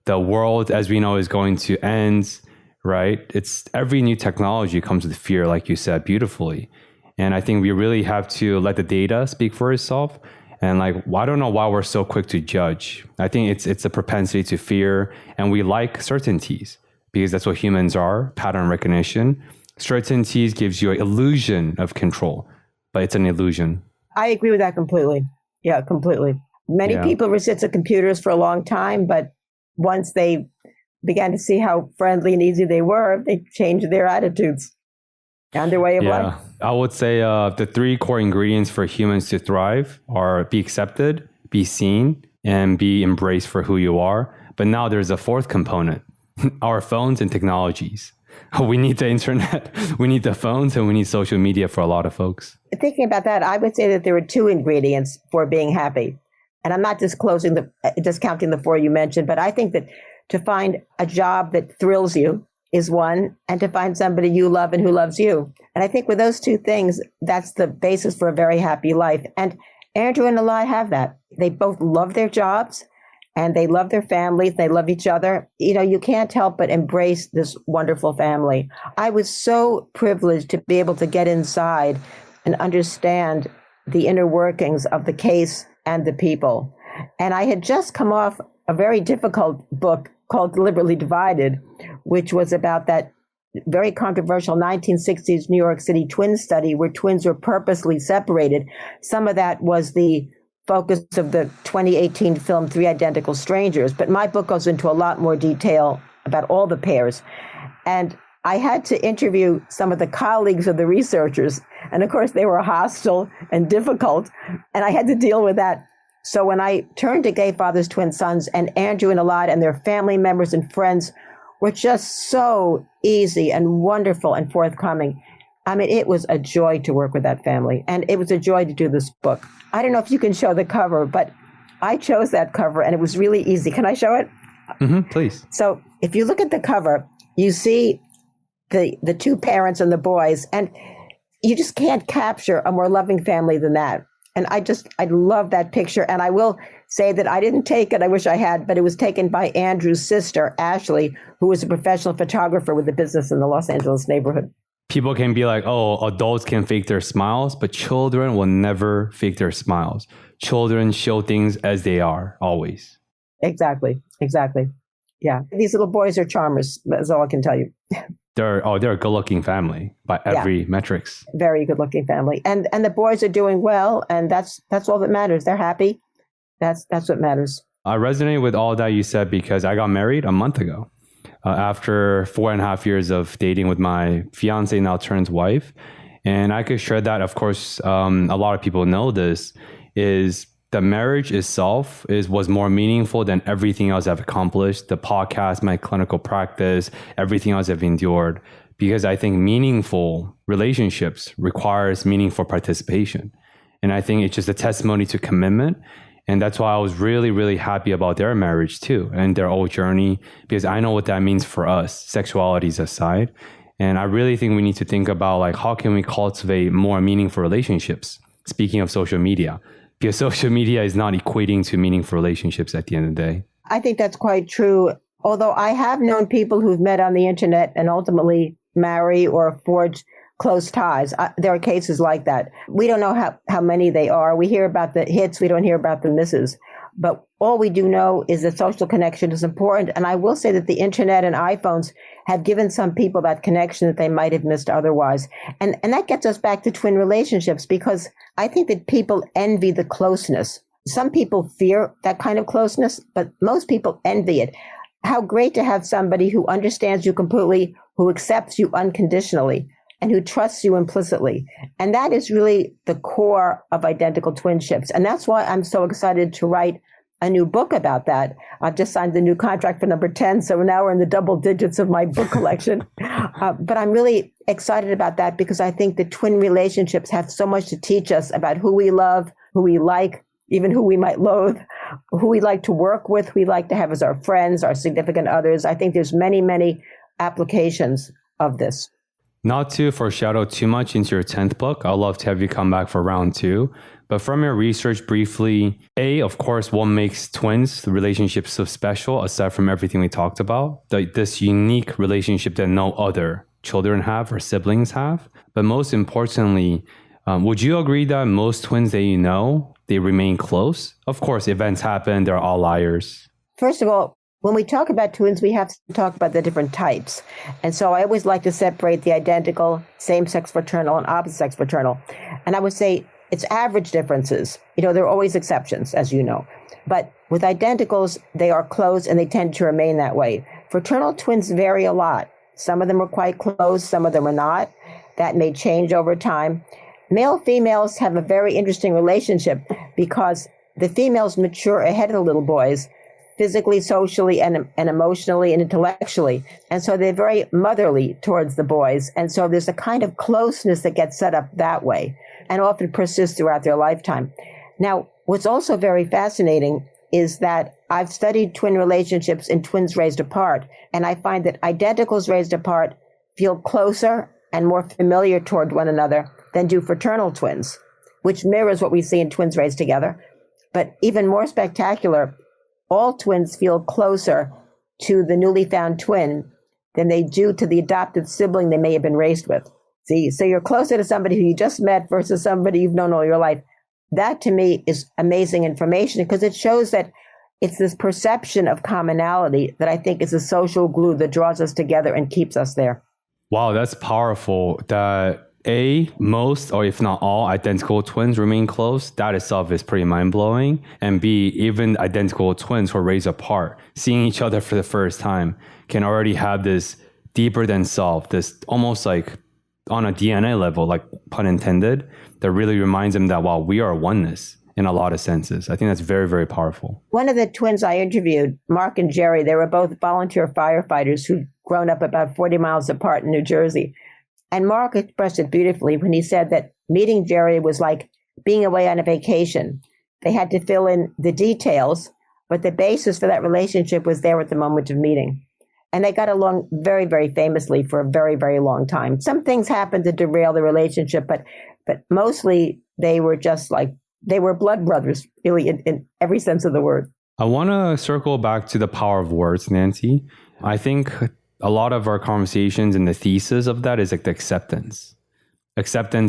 The world, as we know, is going to end, right? It's every new technology comes with fear, like you said, beautifully. And I think we really have to let the data speak for itself. And I don't know why we're so quick to judge. I think it's a propensity to fear, and we like certainties because that's what humans are, pattern recognition. Certainties gives you an illusion of control, but it's an illusion. I agree with that completely. Yeah, completely. Many people resisted computers for a long time, but once they began to see how friendly and easy they were, they changed their attitudes and their way of life. I would say the 3 core ingredients for humans to thrive are be accepted, be seen, and be embraced for who you are. But now there's a 4th component, our phones and technologies. We need the internet, we need the phones, and we need social media for a lot of folks. Thinking about that, I would say that there are two ingredients for being happy. And I'm not discounting the four you mentioned, but I think that to find a job that thrills you is one, and to find somebody you love and who loves you. And I think with those two things, that's the basis for a very happy life. And Andrew and Eli have that. They both love their jobs and they love their families. They love each other. You know, you can't help but embrace this wonderful family. I was so privileged to be able to get inside and understand the inner workings of the case and the people. And I had just come off a very difficult book called Deliberately Divided, which was about that very controversial 1960s New York City twin study where twins were purposely separated. Some of that was the focus of the 2018 film Three Identical Strangers, but my book goes into a lot more detail about all the pairs. And I had to interview some of the colleagues of the researchers, and of course they were hostile and difficult, and I had to deal with that. So when I turned to Gay Fathers, Twin Sons, and Andrew and Elad and their family members and friends were just so easy and wonderful and forthcoming. I mean, it was a joy to work with that family, and it was a joy to do this book. I don't know if you can show the cover, but I chose that cover, and it was really easy. Can I show it? Mm-hmm, please. So if you look at the cover, you see the two parents and the boys, and you just can't capture a more loving family than that. And I love that picture. And I will say that I didn't take it. I wish I had, but it was taken by Andrew's sister, Ashley, who was a professional photographer with a business in the Los Angeles neighborhood. People can be like, oh, adults can fake their smiles, but children will never fake their smiles. Children show things as they are, always. Exactly. Yeah. These little boys are charmers. That's all I can tell you. They're a good-looking family by every metrics. Very good-looking family. And the boys are doing well, and that's all that matters. They're happy. That's what matters. I resonate with all that you said because I got married a month ago. After 4.5 years of dating with my fiance, now turned wife. And I could share that, of course, a lot of people know this, is the marriage itself was more meaningful than everything else I've accomplished, the podcast, my clinical practice, everything else I've endured. Because I think meaningful relationships requires meaningful participation. And I think it's just a testimony to commitment. And that's why I was really, really happy about their marriage too, and their whole journey, because I know what that means for us, sexualities aside. And I really think we need to think about like, how can we cultivate more meaningful relationships? Speaking of social media, because social media is not equating to meaningful relationships at the end of the day. I think that's quite true. Although I have known people who've met on the internet and ultimately marry or forge close ties. There are cases like that. We don't know how many they are. We hear about the hits. We don't hear about the misses. But all we do know is that social connection is important. And I will say that the internet and iPhones have given some people that connection that they might have missed otherwise. And that gets us back to twin relationships, because I think that people envy the closeness. Some people fear that kind of closeness, but most people envy it. How great to have somebody who understands you completely, who accepts you unconditionally, and who trusts you implicitly. And that is really the core of identical twinships. And that's why I'm so excited to write a new book about that. I've just signed the new contract for number 10, so now we're in the double digits of my book collection. But I'm really excited about that because I think the twin relationships have so much to teach us about who we love, who we like, even who we might loathe, who we like to work with, who we like to have as our friends, our significant others. I think there's many, many applications of this. Not to foreshadow too much into your 10th book, I'd love to have you come back for round 2. But from your research briefly, of course, what makes twins, the relationship so special, aside from everything we talked about, this unique relationship that no other children have or siblings have. But most importantly, would you agree that most twins that you know, they remain close? Of course, events happen, they're all liars. First of all, when we talk about twins, we have to talk about the different types. And so I always like to separate the identical, same-sex fraternal, and opposite-sex fraternal. And I would say it's average differences. You know, there are always exceptions, as you know. But with identicals, they are close and they tend to remain that way. Fraternal twins vary a lot. Some of them are quite close, some of them are not. That may change over time. Male females have a very interesting relationship because the females mature ahead of the little boys. physically, socially, and emotionally and intellectually. And so they're very motherly towards the boys. And so there's a kind of closeness that gets set up that way and often persists throughout their lifetime. Now, what's also very fascinating is that I've studied twin relationships in twins raised apart, and I find that identicals raised apart feel closer and more familiar toward one another than do fraternal twins, which mirrors what we see in twins raised together. But even more spectacular, all twins feel closer to the newly found twin than they do to the adoptive sibling they may have been raised with. See, so you're closer to somebody who you just met versus somebody you've known all your life. That to me is amazing information because it shows that it's this perception of commonality that I think is a social glue that draws us together and keeps us there. Wow, that's powerful. That most, or if not all, identical twins remain close. That itself is pretty mind-blowing. And B, even identical twins who are raised apart, seeing each other for the first time, can already have this deeper than self, this almost like on a DNA level, like pun intended, that really reminds them that, wow, we are oneness in a lot of senses. I think that's very, very powerful. One of the twins I interviewed, Mark and Jerry, they were both volunteer firefighters who'd grown up about 40 miles apart in New Jersey. And Mark expressed it beautifully when he said that meeting Jerry was like being away on a vacation. They had to fill in the details, but the basis for that relationship was there at the moment of meeting. And they got along very, very famously for a very, very long time. Some things happened to derail the relationship, but mostly they were just like, they were blood brothers, really, in every sense of the word. I want to circle back to the power of words, Nancy. I think a lot of our conversations and the thesis of that is like the acceptance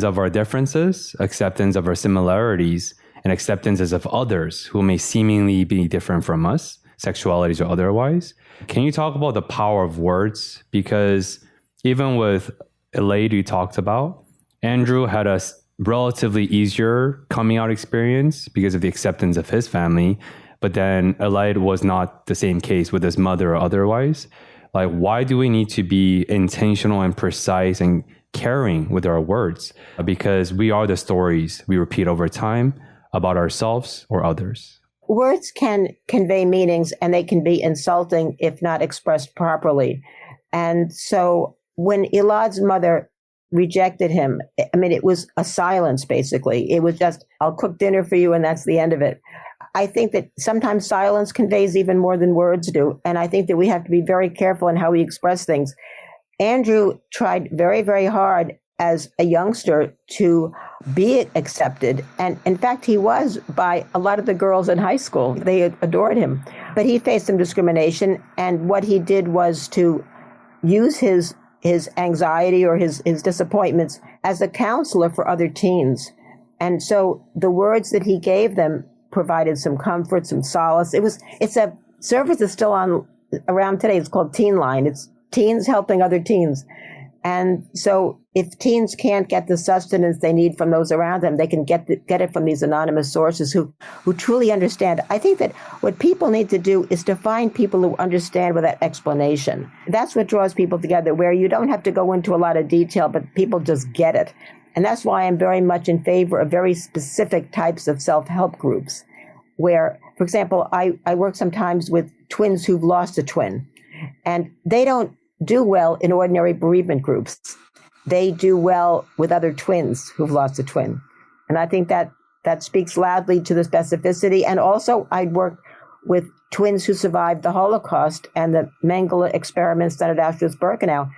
of our differences, acceptance of our similarities, and acceptances of others who may seemingly be different from us, sexualities or otherwise. Can you talk about the power of words? Because even with Elaide you talked about, Andrew had a relatively easier coming out experience because of the acceptance of his family, but then Elaide was not the same case with his mother or otherwise. Like, why do we need to be intentional and precise and caring with our words? Because we are the stories we repeat over time about ourselves or others. Words can convey meanings and they can be insulting if not expressed properly. And so when Elad's mother rejected him, I mean, it was a silence, basically. It was just, I'll cook dinner for you and that's the end of it. I think that sometimes silence conveys even more than words do. And I think that we have to be very careful in how we express things. Andrew tried very, very hard as a youngster to be accepted. And in fact, he was by a lot of the girls in high school. They adored him. But he faced some discrimination. And what he did was to use his anxiety or his disappointments as a counselor for other teens. And so the words that he gave them provided some comfort, some solace. It's a service that's still on around today. It's called Teen Line. It's teens helping other teens. And so if teens can't get the sustenance they need from those around them, they can get it from these anonymous sources who truly understand. I think that what people need to do is to find people who understand with that explanation. That's what draws people together, where you don't have to go into a lot of detail, but people just get it. And that's why I'm very much in favor of very specific types of self-help groups where, for example, I work sometimes with twins who've lost a twin, and they don't do well in ordinary bereavement groups. They do well with other twins who've lost a twin. And I think that speaks loudly to the specificity. And also I work with twins who survived the Holocaust and the Mengele experiments done at Auschwitz-Birkenau.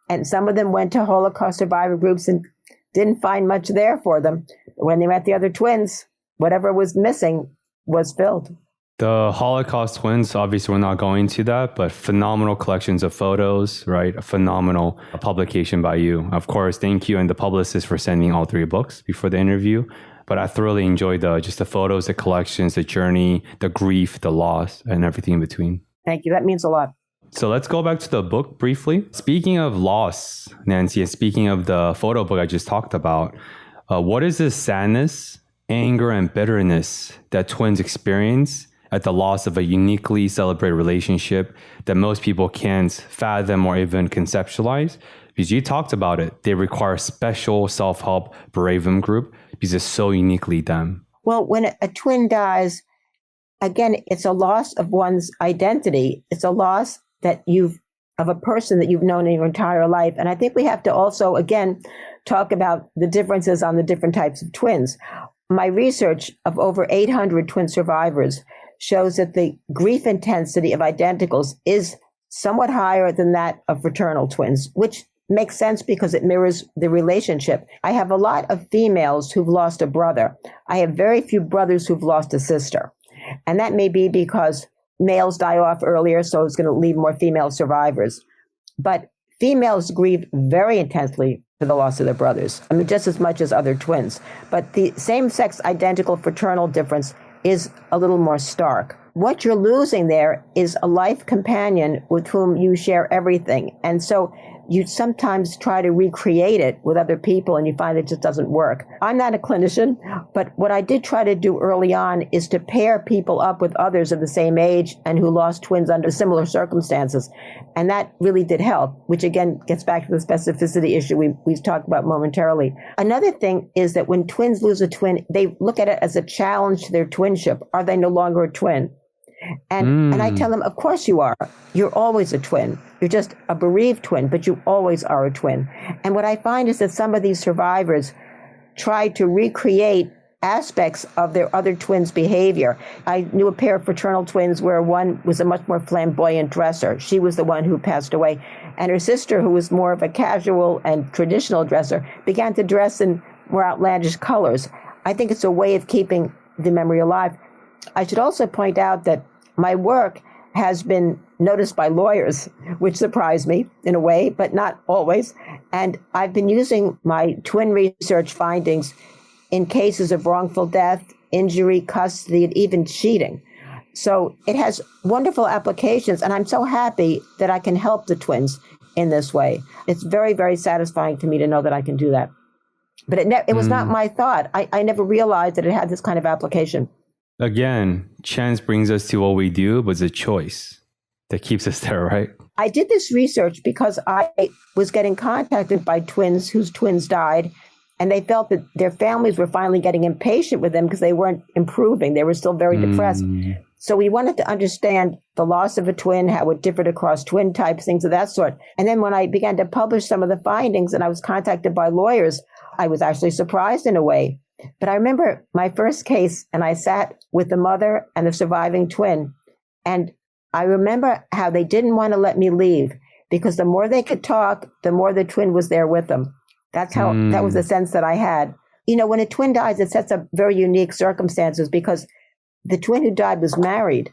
And some of them went to Holocaust survivor groups and didn't find much there for them. When they met the other twins, whatever was missing was filled. The Holocaust twins, obviously we're not going to that, but phenomenal collections of photos, right? A phenomenal publication by you. Of course, thank you and the publicist for sending all 3 books before the interview. But I thoroughly enjoyed just the photos, the collections, the journey, the grief, the loss, and everything in between. Thank you. That means a lot. So let's go back to the book briefly. Speaking of loss, Nancy, and speaking of the photo book I just talked about, what is this sadness, anger, and bitterness that twins experience at the loss of a uniquely celebrated relationship that most people can't fathom or even conceptualize? Because you talked about it. They require a special self-help bereavement group because it's so uniquely them. Well, when a twin dies, again, it's a loss of one's identity. It's a loss of a person that you've known in your entire life. And I think we have to also, again, talk about the differences on the different types of twins. My research of over 800 twin survivors shows that the grief intensity of identicals is somewhat higher than that of fraternal twins, which makes sense because it mirrors the relationship. I have a lot of females who've lost a brother. I have very few brothers who've lost a sister. And that may be because males die off earlier, so it's going to leave more female survivors. But females grieve very intensely for the loss of their brothers. I mean, just as much as other twins. But the same-sex identical fraternal difference is a little more stark. What you're losing there is a life companion with whom you share everything. And so you sometimes try to recreate it with other people and you find it just doesn't work. I'm not a clinician, but what I did try to do early on is to pair people up with others of the same age and who lost twins under similar circumstances. And that really did help, which again gets back to the specificity issue we talked about momentarily. Another thing is that when twins lose a twin, they look at it as a challenge to their twinship. Are they no longer a twin? And I tell them, of course you are. You're always a twin. You're just a bereaved twin, but you always are a twin. And what I find is that some of these survivors try to recreate aspects of their other twins' behavior. I knew a pair of fraternal twins where one was a much more flamboyant dresser. She was the one who passed away. And her sister, who was more of a casual and traditional dresser, began to dress in more outlandish colors. I think it's a way of keeping the memory alive. I should also point out that my work has been noticed by lawyers, which surprised me in a way, but not always. And I've been using my twin research findings in cases of wrongful death, injury, custody, and even cheating. So it has wonderful applications, and I'm so happy that I can help the twins in this way. It's very, very satisfying to me to know that I can do that. But it was not my thought. I never realized that it had this kind of application. Again, chance brings us to what we do, but it's a choice that keeps us there, right? I did this research because I was getting contacted by twins whose twins died, and they felt that their families were finally getting impatient with them because they weren't improving. They were still very depressed. So we wanted to understand the loss of a twin, how it differed across twin types, things of that sort. And then when I began to publish some of the findings and I was contacted by lawyers, I was actually surprised in a way. But I remember my first case, and I sat with the mother and the surviving twin, and I remember how they didn't want to let me leave because the more they could talk, the more the twin was there with them. That's how, that was the sense that I had. You know, when a twin dies, it sets up very unique circumstances because the twin who died was married.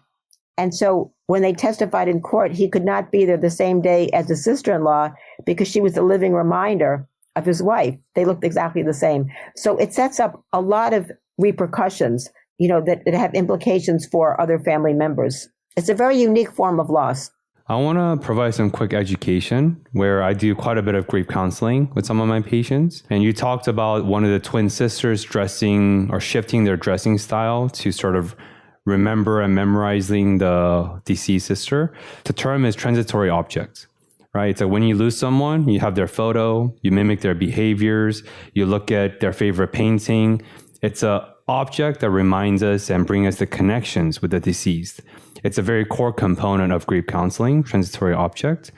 And so when they testified in court, he could not be there the same day as his sister-in-law because she was a living reminder of his wife. They looked exactly the same. So it sets up a lot of repercussions, you know, that have implications for other family members. It's a very unique form of loss. I want to provide some quick education where I do quite a bit of grief counseling with some of my patients. And you talked about one of the twin sisters dressing or shifting their dressing style to sort of remember and memorizing the deceased sister. The term is transitory object. Right? So when you lose someone, you have their photo, you mimic their behaviors, you look at their favorite painting. It's an object that reminds us and brings us the connections with the deceased. It's a very core component of grief counseling, transitory object.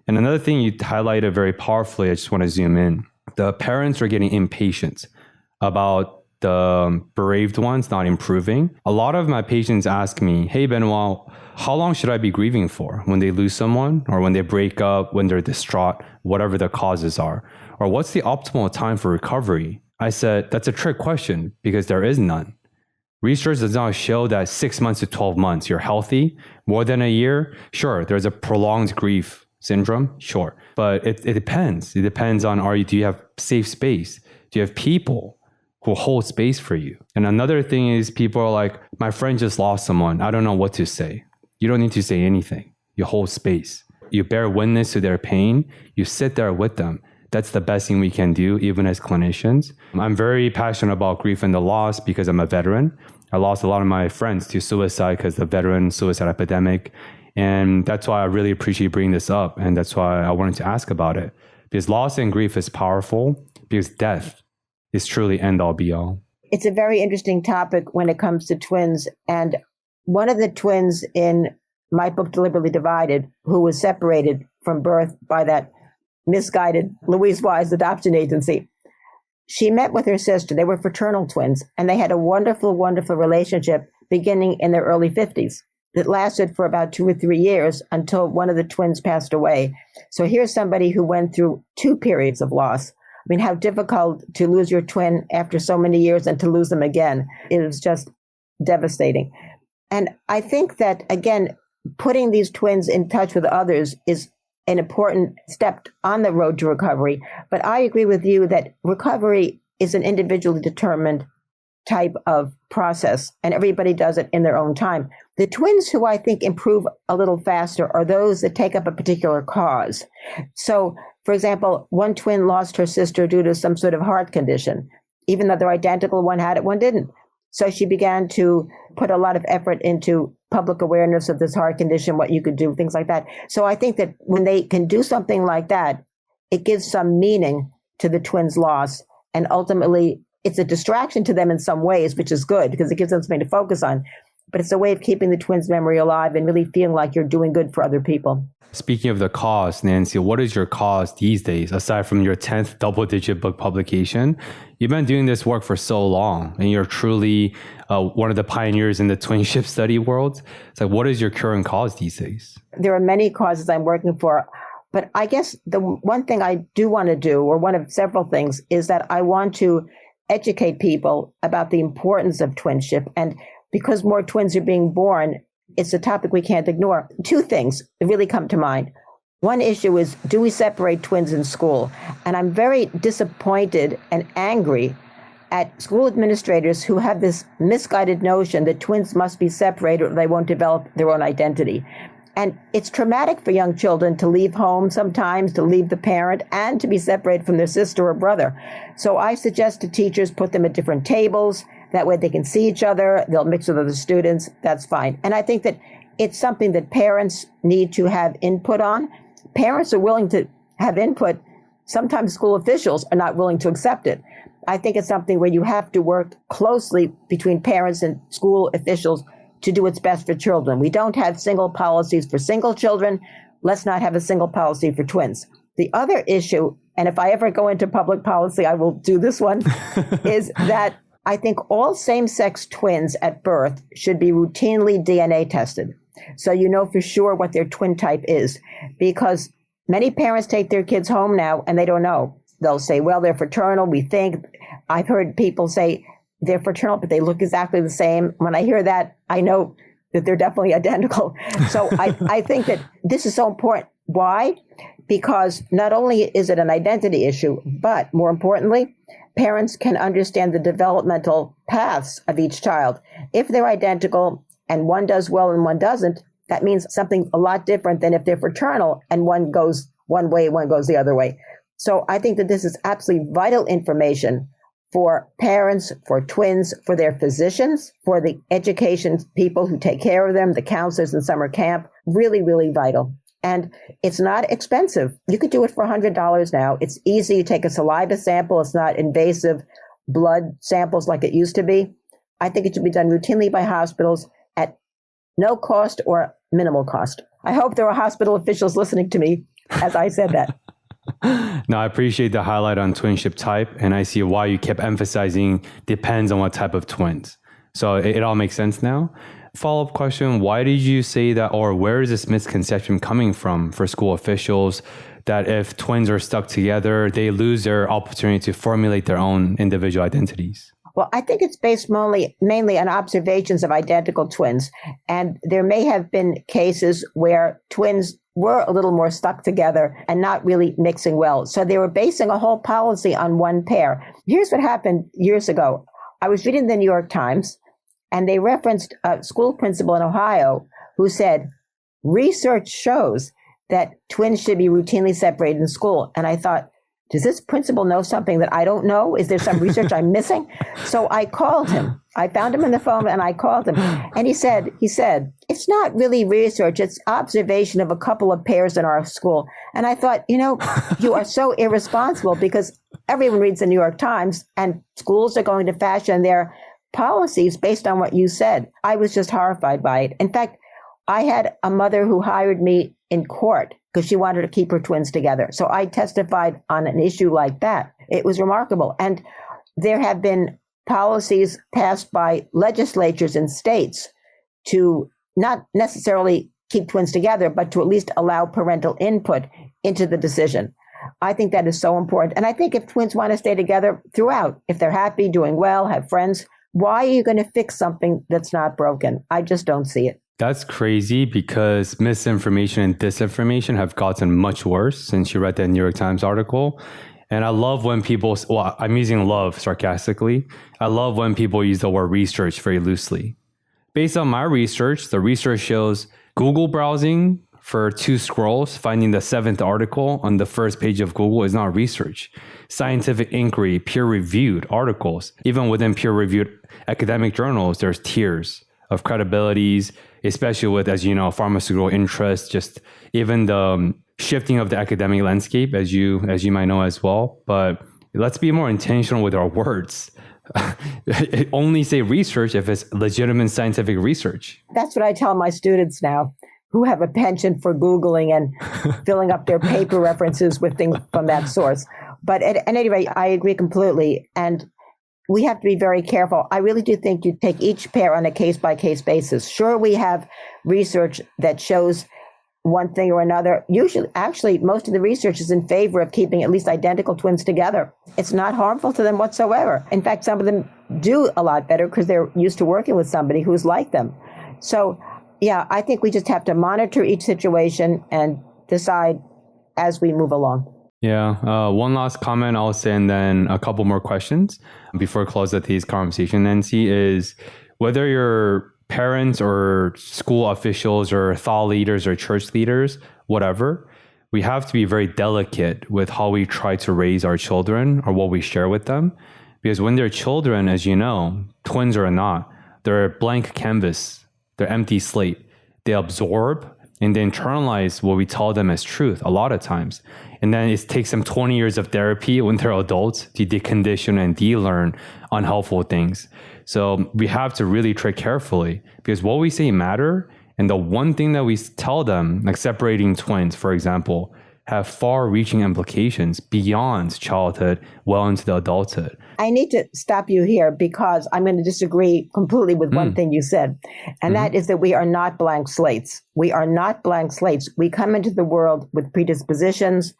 And another thing you highlighted very powerfully, I just want to zoom in. The parents are getting impatient about the bereaved ones not improving. A lot of my patients ask me, hey, Benoit, how long should I be grieving for when they lose someone or when they break up, when they're distraught, whatever the causes are? Or what's the optimal time for recovery? I said, that's a trick question because there is none. Research does not show that 6 months to 12 months, you're healthy. More than a year, sure, there's a prolonged grief syndrome, sure. But it depends. It depends on, do you have safe space? Do you have people who hold space for you? And another thing is people are like, my friend just lost someone. I don't know what to say. You don't need to say anything. You hold space. You bear witness to their pain. You sit there with them. That's the best thing we can do, even as clinicians. I'm very passionate about grief and the loss because I'm a veteran. I lost a lot of my friends to suicide because of the veteran suicide epidemic. And that's why I really appreciate bringing this up. And that's why I wanted to ask about it. Because loss and grief is powerful because death is truly end all be all. It's a very interesting topic when it comes to twins. And one of the twins in my book, Deliberately Divided, who was separated from birth by that misguided Louise Wise adoption agency, she met with her sister. They were fraternal twins, and they had a wonderful, wonderful relationship beginning in their early 50s. That lasted for about 2 or 3 years until one of the twins passed away. So here's somebody who went through 2 periods of loss. I mean, how difficult to lose your twin after so many years and to lose them again. It was just devastating. And I think that, again, putting these twins in touch with others is an important step on the road to recovery. But I agree with you that recovery is an individually determined type of process, and everybody does it in their own time. The twins who I think improve a little faster are those that take up a particular cause. So, for example, one twin lost her sister due to some sort of heart condition. Even though they're identical, one had it, one didn't. So she began to put a lot of effort into public awareness of this heart condition, what you could do, things like that. So I think that when they can do something like that, it gives some meaning to the twins' loss. And ultimately, it's a distraction to them in some ways, which is good because it gives them something to focus on. But it's a way of keeping the twins' memory alive and really feeling like you're doing good for other people. Speaking of the cause, Nancy, what is your cause these days, aside from your 10th double-digit book publication? You've been doing this work for so long, and you're truly one of the pioneers in the twinship study world. It's like, what is your current cause these days? There are many causes I'm working for, but I guess the one thing I do want to do, or one of several things, is that I want to educate people about the importance of twinship. And because more twins are being born, it's a topic we can't ignore. 2 things really come to mind. One issue is, do we separate twins in school? And I'm very disappointed and angry at school administrators who have this misguided notion that twins must be separated or they won't develop their own identity. And it's traumatic for young children to leave home sometimes, to leave the parent, and to be separated from their sister or brother. So I suggest to teachers put them at different tables. That way they can see each other. They'll mix with other students. That's fine. And I think that it's something that parents need to have input on. Parents are willing to have input. Sometimes school officials are not willing to accept it. I think it's something where you have to work closely between parents and school officials to do what's best for children. We don't have single policies for single children. Let's not have a single policy for twins. The other issue, and if I ever go into public policy, I will do this one, is that I think all same-sex twins at birth should be routinely DNA tested. So you know for sure what their twin type is. Because many parents take their kids home now and they don't know. They'll say, well, they're fraternal, we think. I've heard people say they're fraternal, but they look exactly the same. When I hear that, I know that they're definitely identical. So I think that this is so important. Why? Because not only is it an identity issue, but more importantly, parents can understand the developmental paths of each child. If they're identical and one does well and one doesn't, that means something a lot different than if they're fraternal and one goes one way and one goes the other way. So I think that this is absolutely vital information for parents, for twins, for their physicians, for the education people who take care of them, the counselors in summer camp. Really, really vital. And it's not expensive. You could do it for $100 now. It's easy. You take a saliva sample. It's not invasive blood samples like it used to be. I think it should be done routinely by hospitals at no cost or minimal cost. I hope there are hospital officials listening to me as I said that. No, I appreciate the highlight on twinship type, and I see why you kept emphasizing depends on what type of twins. So it all makes sense now. Follow-up question, why did you say that, or where is this misconception coming from for school officials that if twins are stuck together, they lose their opportunity to formulate their own individual identities? Well, I think it's based mainly on observations of identical twins. And there may have been cases where twins were a little more stuck together and not really mixing well. So they were basing a whole policy on one pair. Here's what happened years ago. I was reading the New York Times, and they referenced a school principal in Ohio who said, research shows that twins should be routinely separated in school. And I thought, does this principal know something that I don't know? Is there some research I'm missing? So I called him. I found him on the phone and I called him. And he said, it's not really research. It's observation of a couple of pairs in our school. And I thought, you are so irresponsible because everyone reads the New York Times and schools are going to fashion their policies based on what you said. I was just horrified by it. In fact, I had a mother who hired me in court because she wanted to keep her twins together. So I testified on an issue like that. It was remarkable. And there have been policies passed by legislatures in states to not necessarily keep twins together, but to at least allow parental input into the decision. I think that is so important. And I think if twins want to stay together throughout, if they're happy, doing well, have friends, why are you going to fix something that's not broken? I just don't see it. That's crazy because misinformation and disinformation have gotten much worse since you read that New York Times article. And I love when people, well, I'm using love sarcastically. I love when people use the word research very loosely. Based on my research, the research shows Google browsing for 2 scrolls, finding the 7th article on the first page of Google is not research. Scientific inquiry, peer-reviewed articles, even within peer-reviewed academic journals, there's tiers of credibilities, especially with, as you know, pharmaceutical interest, just even the shifting of the academic landscape, as you might know as well. But let's be more intentional with our words. Only say research if it's legitimate scientific research. That's what I tell my students now, who have a penchant for Googling and filling up their paper references with things from that source. But at any rate, I agree completely. And we have to be very careful. I really do think you take each pair on a case-by-case basis. Sure, we have research that shows one thing or another. Usually, actually, most of the research is in favor of keeping at least identical twins together. It's not harmful to them whatsoever. In fact, some of them do a lot better because they're used to working with somebody who's like them. So, yeah, I think we just have to monitor each situation and decide as we move along. Yeah. One last comment I'll say, and then a couple more questions before we close today's conversation, Nancy, is whether you're parents or school officials or thought leaders or church leaders, whatever, we have to be very delicate with how we try to raise our children or what we share with them. Because when they're children, as you know, twins or not, they're a blank canvas, they're empty slate. They absorb and they internalize what we tell them as truth a lot of times. And then it takes them 20 years of therapy when they're adults to decondition and de-learn unhelpful things. So we have to really tread carefully because what we say matter. And the one thing that we tell them, like separating twins, for example, have far-reaching implications beyond childhood, well into the adulthood. I need to stop you here because I'm going to disagree completely with one thing you said. And that is that we are not blank slates. We are not blank slates. We come into the world with predispositions,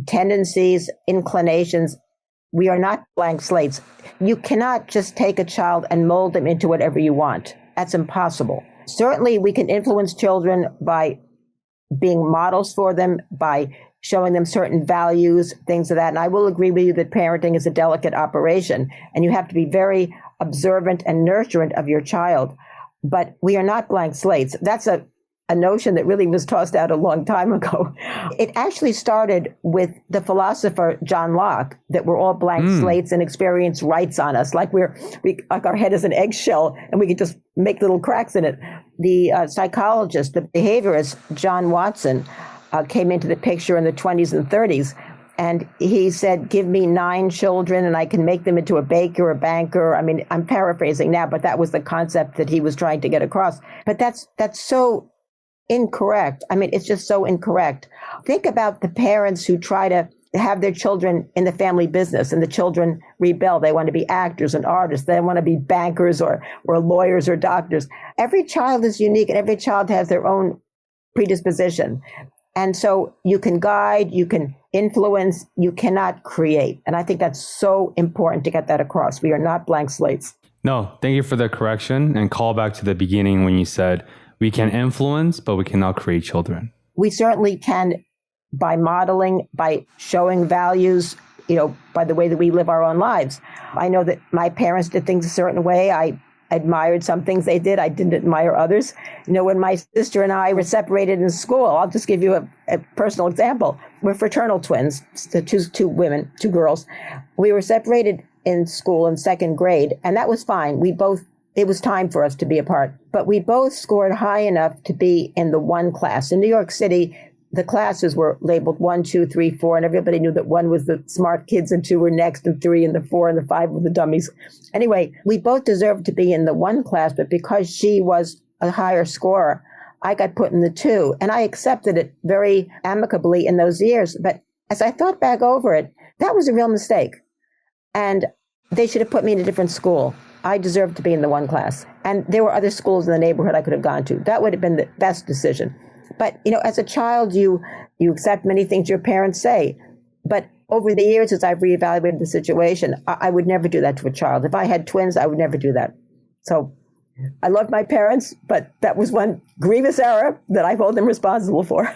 tendencies, inclinations. We are not blank slates. You cannot just take a child and mold them into whatever you want. That's impossible. Certainly, we can influence children by being models for them, by showing them certain values, things of that. And I will agree with you that parenting is a delicate operation, and you have to be very observant and nurturant of your child. But we are not blank slates. That's a notion that really was tossed out a long time ago. It actually started with the philosopher John Locke, that we're all blank slates and experience writes on us, like like our head is an eggshell and we can just make little cracks in it. The psychologist, the behaviorist John Watson, came into the picture in the 20s and 30s. And he said, give me 9 children and I can make them into a baker, a banker. I mean, I'm paraphrasing now, but that was the concept that he was trying to get across. But that's so incorrect. I mean, it's just so incorrect. Think about the parents who try to have their children in the family business and the children rebel. They want to be actors and artists. They want to be bankers or lawyers or doctors. Every child is unique and every child has their own predisposition. And so you can guide, you can influence, you cannot create. And I think that's so important to get that across. We are not blank slates. No, thank you for the correction and call back to the beginning when you said we can influence, but we cannot create children. We certainly can by modeling, by showing values, by the way that we live our own lives. I know that my parents did things a certain way. I admired some things they did. I didn't admire others. When my sister and I were separated in school, I'll just give you a personal example. We're fraternal twins, two women, 2 girls. We were separated in school in 2nd grade, and that was fine. It was time for us to be apart, but we both scored high enough to be in the 1 class. In New York City, the classes were labeled 1, 2, 3, 4, and everybody knew that 1 was the smart kids and 2 were next and 3 and the 4 and the 5 were the dummies. Anyway, we both deserved to be in the 1 class, but because she was a higher scorer, I got put in the 2, and I accepted it very amicably in those years. But as I thought back over it, that was a real mistake. And they should have put me in a different school. I deserved to be in the 1 class. And there were other schools in the neighborhood I could have gone to. That would have been the best decision. But, as a child, you accept many things your parents say. But over the years, as I've reevaluated the situation, I would never do that to a child. If I had twins, I would never do that. So I love my parents, but that was one grievous error that I hold them responsible for.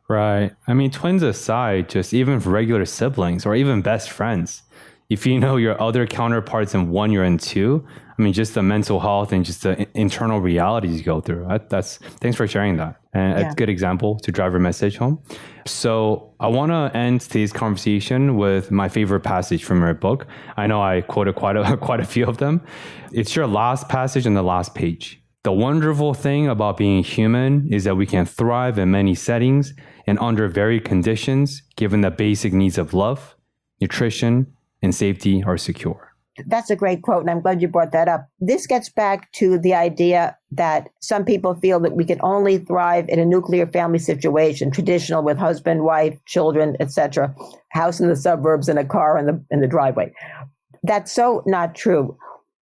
Right. I mean, twins aside, just even for regular siblings or even best friends, if you know your other counterparts in 1, you're in 2, I mean, just the mental health and just the internal realities you go through. Thanks for sharing that. And a good example to drive your message home. So I want to end today's conversation with my favorite passage from your book. I know I quoted quite a few of them. It's your last passage on the last page. The wonderful thing about being human is that we can thrive in many settings and under varied conditions, given the basic needs of love, nutrition, and safety are secure. That's a great quote, and I'm glad you brought that up. This gets back to the idea that some people feel that we can only thrive in a nuclear family situation, traditional with husband, wife, children, etc., house in the suburbs and a car in the driveway. That's so not true.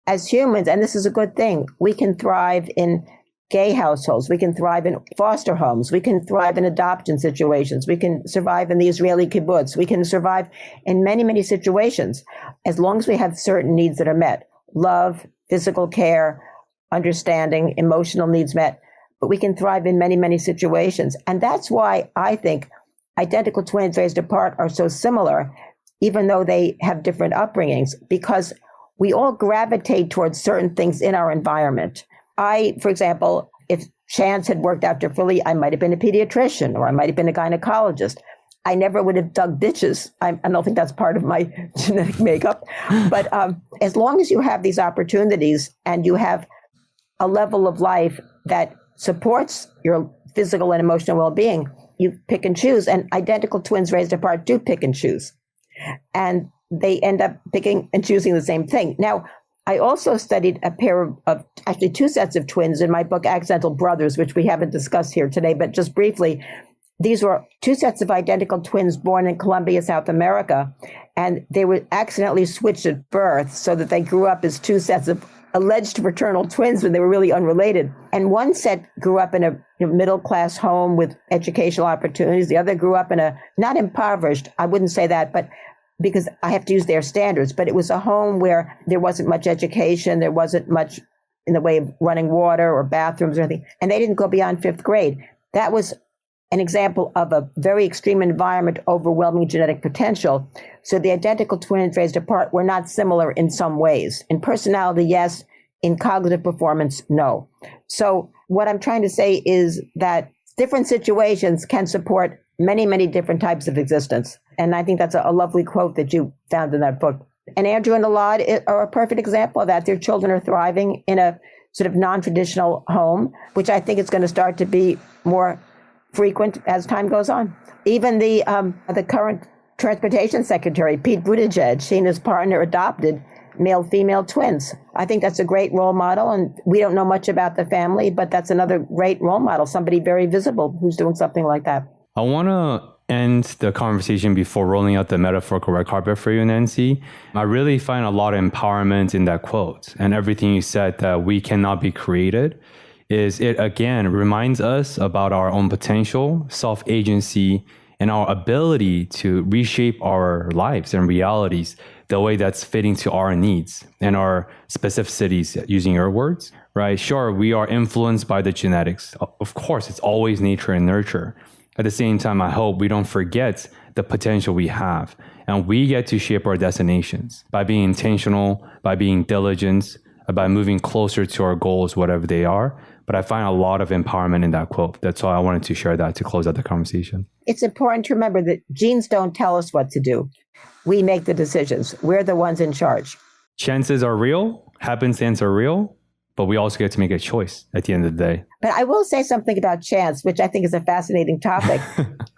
As humans, and this is a good thing, we can thrive in gay households. We can thrive in foster homes. We can thrive in adoption situations. We can survive in the Israeli kibbutz. We can survive in many, many situations as long as we have certain needs that are met. Love, physical care, understanding, emotional needs met. But we can thrive in many, many situations. And that's why I think identical twins raised apart are so similar, even though they have different upbringings, because we all gravitate towards certain things in our environment. For example, if chance had worked out differently, I might have been a pediatrician or I might have been a gynecologist. I never would have dug ditches. I don't think that's part of my genetic makeup. But as long as you have these opportunities and you have a level of life that supports your physical and emotional well-being, you pick and choose. And identical twins raised apart do pick and choose. And they end up picking and choosing the same thing. Now, I also studied a pair of actually 2 sets of twins in my book, Accidental Brothers, which we haven't discussed here today, but just briefly, these were 2 sets of identical twins born in Colombia, South America, and they were accidentally switched at birth so that they grew up as 2 sets of alleged fraternal twins when they were really unrelated. And one set grew up in a middle-class home with educational opportunities. The other grew up in a, not impoverished, I wouldn't say that, but because I have to use their standards, but it was a home where there wasn't much education, there wasn't much in the way of running water or bathrooms or anything, and they didn't go beyond 5th grade. That was an example of a very extreme environment, overwhelming genetic potential. So the identical twins raised apart were not similar in some ways. In personality, yes. In cognitive performance, no. So what I'm trying to say is that different situations can support many, many different types of existence. And I think that's a lovely quote that you found in that book. And Andrew and Alad are a perfect example of that. Their children are thriving in a sort of non-traditional home, which I think is going to start to be more frequent as time goes on. Even the current transportation secretary, Pete Buttigieg, he and his partner adopted male-female twins. I think that's a great role model, and we don't know much about the family, but that's another great role model, somebody very visible who's doing something like that. I want to end the conversation before rolling out the metaphorical red carpet for you, Nancy. I really find a lot of empowerment in that quote, and everything you said that we cannot be created. Is it again reminds us about our own potential, self-agency, and our ability to reshape our lives and realities the way that's fitting to our needs and our specificities, using your words, right? Sure, we are influenced by the genetics. Of course, it's always nature and nurture. At the same time, I hope we don't forget the potential we have, and we get to shape our destinations by being intentional, by being diligent, by moving closer to our goals, whatever they are. But I find a lot of empowerment in that quote. That's why I wanted to share that to close out the conversation. It's important to remember that genes don't tell us what to do. We make the decisions. We're the ones in charge. Chances are real. Happenstance are real. but we also get to make a choice at the end of the day. But I will say something about chance, which I think is a fascinating topic.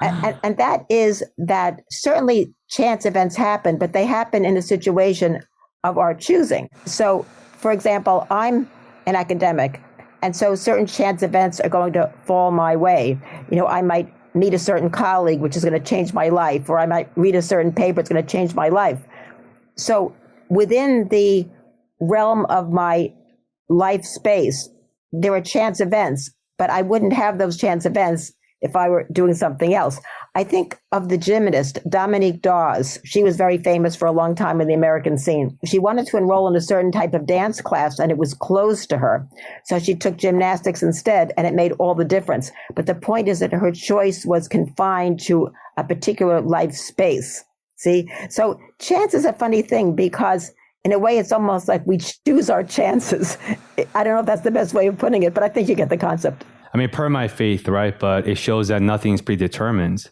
and that is that certainly chance events happen, but they happen in a situation of our choosing. So, for example, I'm an academic, and so certain chance events are going to fall my way. I might meet a certain colleague, which is going to change my life, or I might read a certain paper, it's going to change my life. So within the realm of my life space, there are chance events, but I wouldn't have those chance events if I were doing something else. I think of the gymnast, Dominique Dawes. She was very famous for a long time in the American scene. She wanted to enroll in a certain type of dance class, and it was closed to her. So she took gymnastics instead, and it made all the difference. But the point is that her choice was confined to a particular life space. See? So chance is a funny thing because in a way, it's almost like we choose our chances. I don't know if that's the best way of putting it, but I think you get the concept. I mean, per my faith, right? But it shows that nothing's predetermined,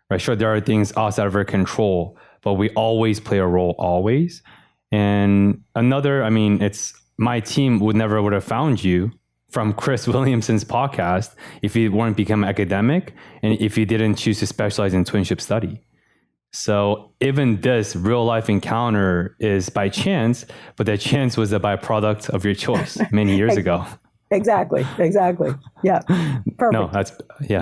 right? Sure, there are things outside of our control, but we always play a role, always. And it's my team would have found you from Chris Williamson's podcast if you weren't become academic and if you didn't choose to specialize in twinship study. So even this real life encounter is by chance, but that chance was a byproduct of your choice many years ago. Exactly. Yeah. Perfect. No, that's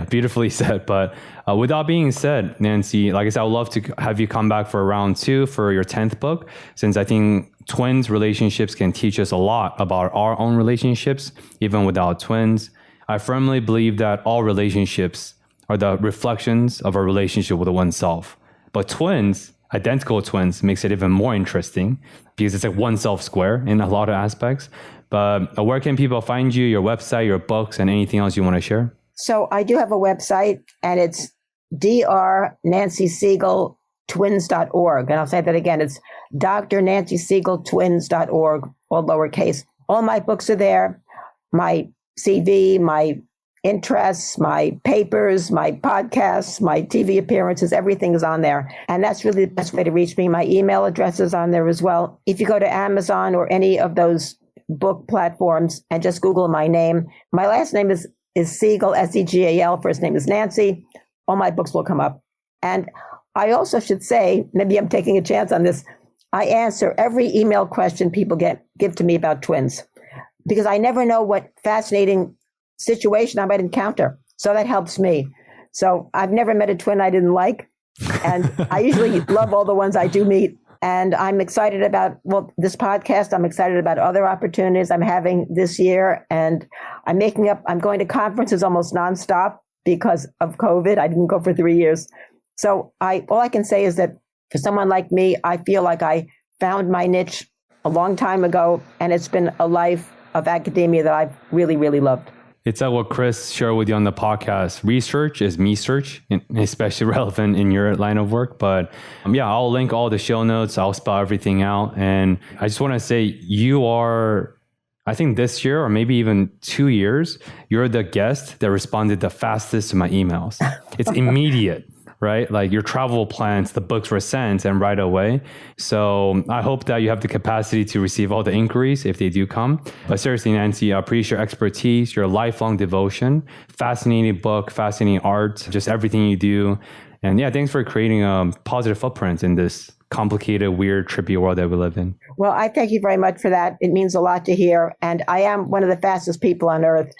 beautifully said. But with that being said, Nancy, like I said, I would love to have you come back for round 2 for your 10th book, since I think twins relationships can teach us a lot about our own relationships, even without twins. I firmly believe that all relationships are the reflections of our relationship with oneself. But twins, identical twins, makes it even more interesting because it's like one self square in a lot of aspects. But where can people find you, your website, your books, and anything else you want to share? So I do have a website, and it's drnancysegaltwins.org. And I'll say that again. It's drnancysegaltwins.org, all lowercase. All my books are there. My CV, my interests, my papers, my podcasts, my TV appearances, everything is on there. And that's really the best way to reach me. My email address is on there as well. If you go to Amazon or any of those book platforms and just Google my name, my last name is Segal, Segal. First name is Nancy. All my books will come up. And I also should say, maybe I'm taking a chance on this, I answer every email question people give to me about twins, because I never know what fascinating situation I might encounter. So that helps me. So I've never met a twin I didn't like. And I usually love all the ones I do meet. And I'm excited about, this podcast. I'm excited about other opportunities I'm having this year. And I'm going to conferences almost nonstop because of COVID. I didn't go for 3 years. So all I can say is that for someone like me, I feel like I found my niche a long time ago. And it's been a life of academia that I've really, really loved. It's like what Chris shared with you on the podcast. Research is me search, especially relevant in your line of work. But I'll link all the show notes. I'll spell everything out. And I just want to say you are, I think this year or maybe even 2 years, you're the guest that responded the fastest to my emails. It's immediate. Right? Like your travel plans, the books were sent and right away. So I hope that you have the capacity to receive all the inquiries if they do come. But seriously, Nancy, I appreciate your expertise, your lifelong devotion, fascinating book, fascinating art, just everything you do. And thanks for creating a positive footprint in this complicated, weird, trippy world that we live in. Well, I thank you very much for that. It means a lot to hear. And I am one of the fastest people on earth.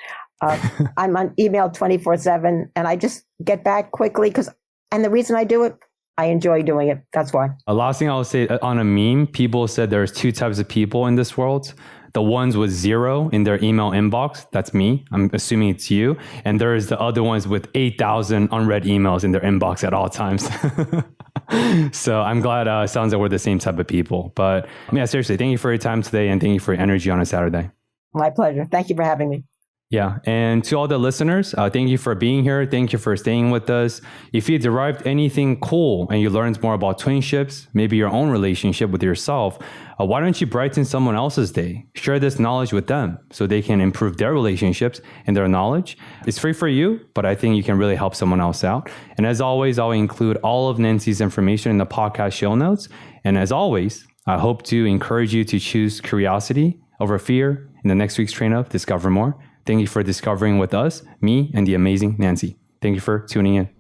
I'm on email 24/7 and I just get back quickly and the reason I do it, I enjoy doing it. That's why. The last thing I'll say on a meme, people said there's 2 types of people in this world. The ones with 0 in their email inbox, that's me. I'm assuming it's you. And there's the other ones with 8,000 unread emails in their inbox at all times. So I'm glad it sounds like we're the same type of people. But seriously, thank you for your time today and thank you for your energy on a Saturday. My pleasure. Thank you for having me. Yeah. And to all the listeners, thank you for being here. Thank you for staying with us. If you derived anything cool and you learned more about twinships, maybe your own relationship with yourself, why don't you brighten someone else's day? Share this knowledge with them so they can improve their relationships and their knowledge. It's free for you, but I think you can really help someone else out. And as always, I'll include all of Nancy's information in the podcast show notes. And as always, I hope to encourage you to choose curiosity over fear in the next week's Train Up, Discover More. Thank you for discovering with us, me and the amazing Nancy. Thank you for tuning in.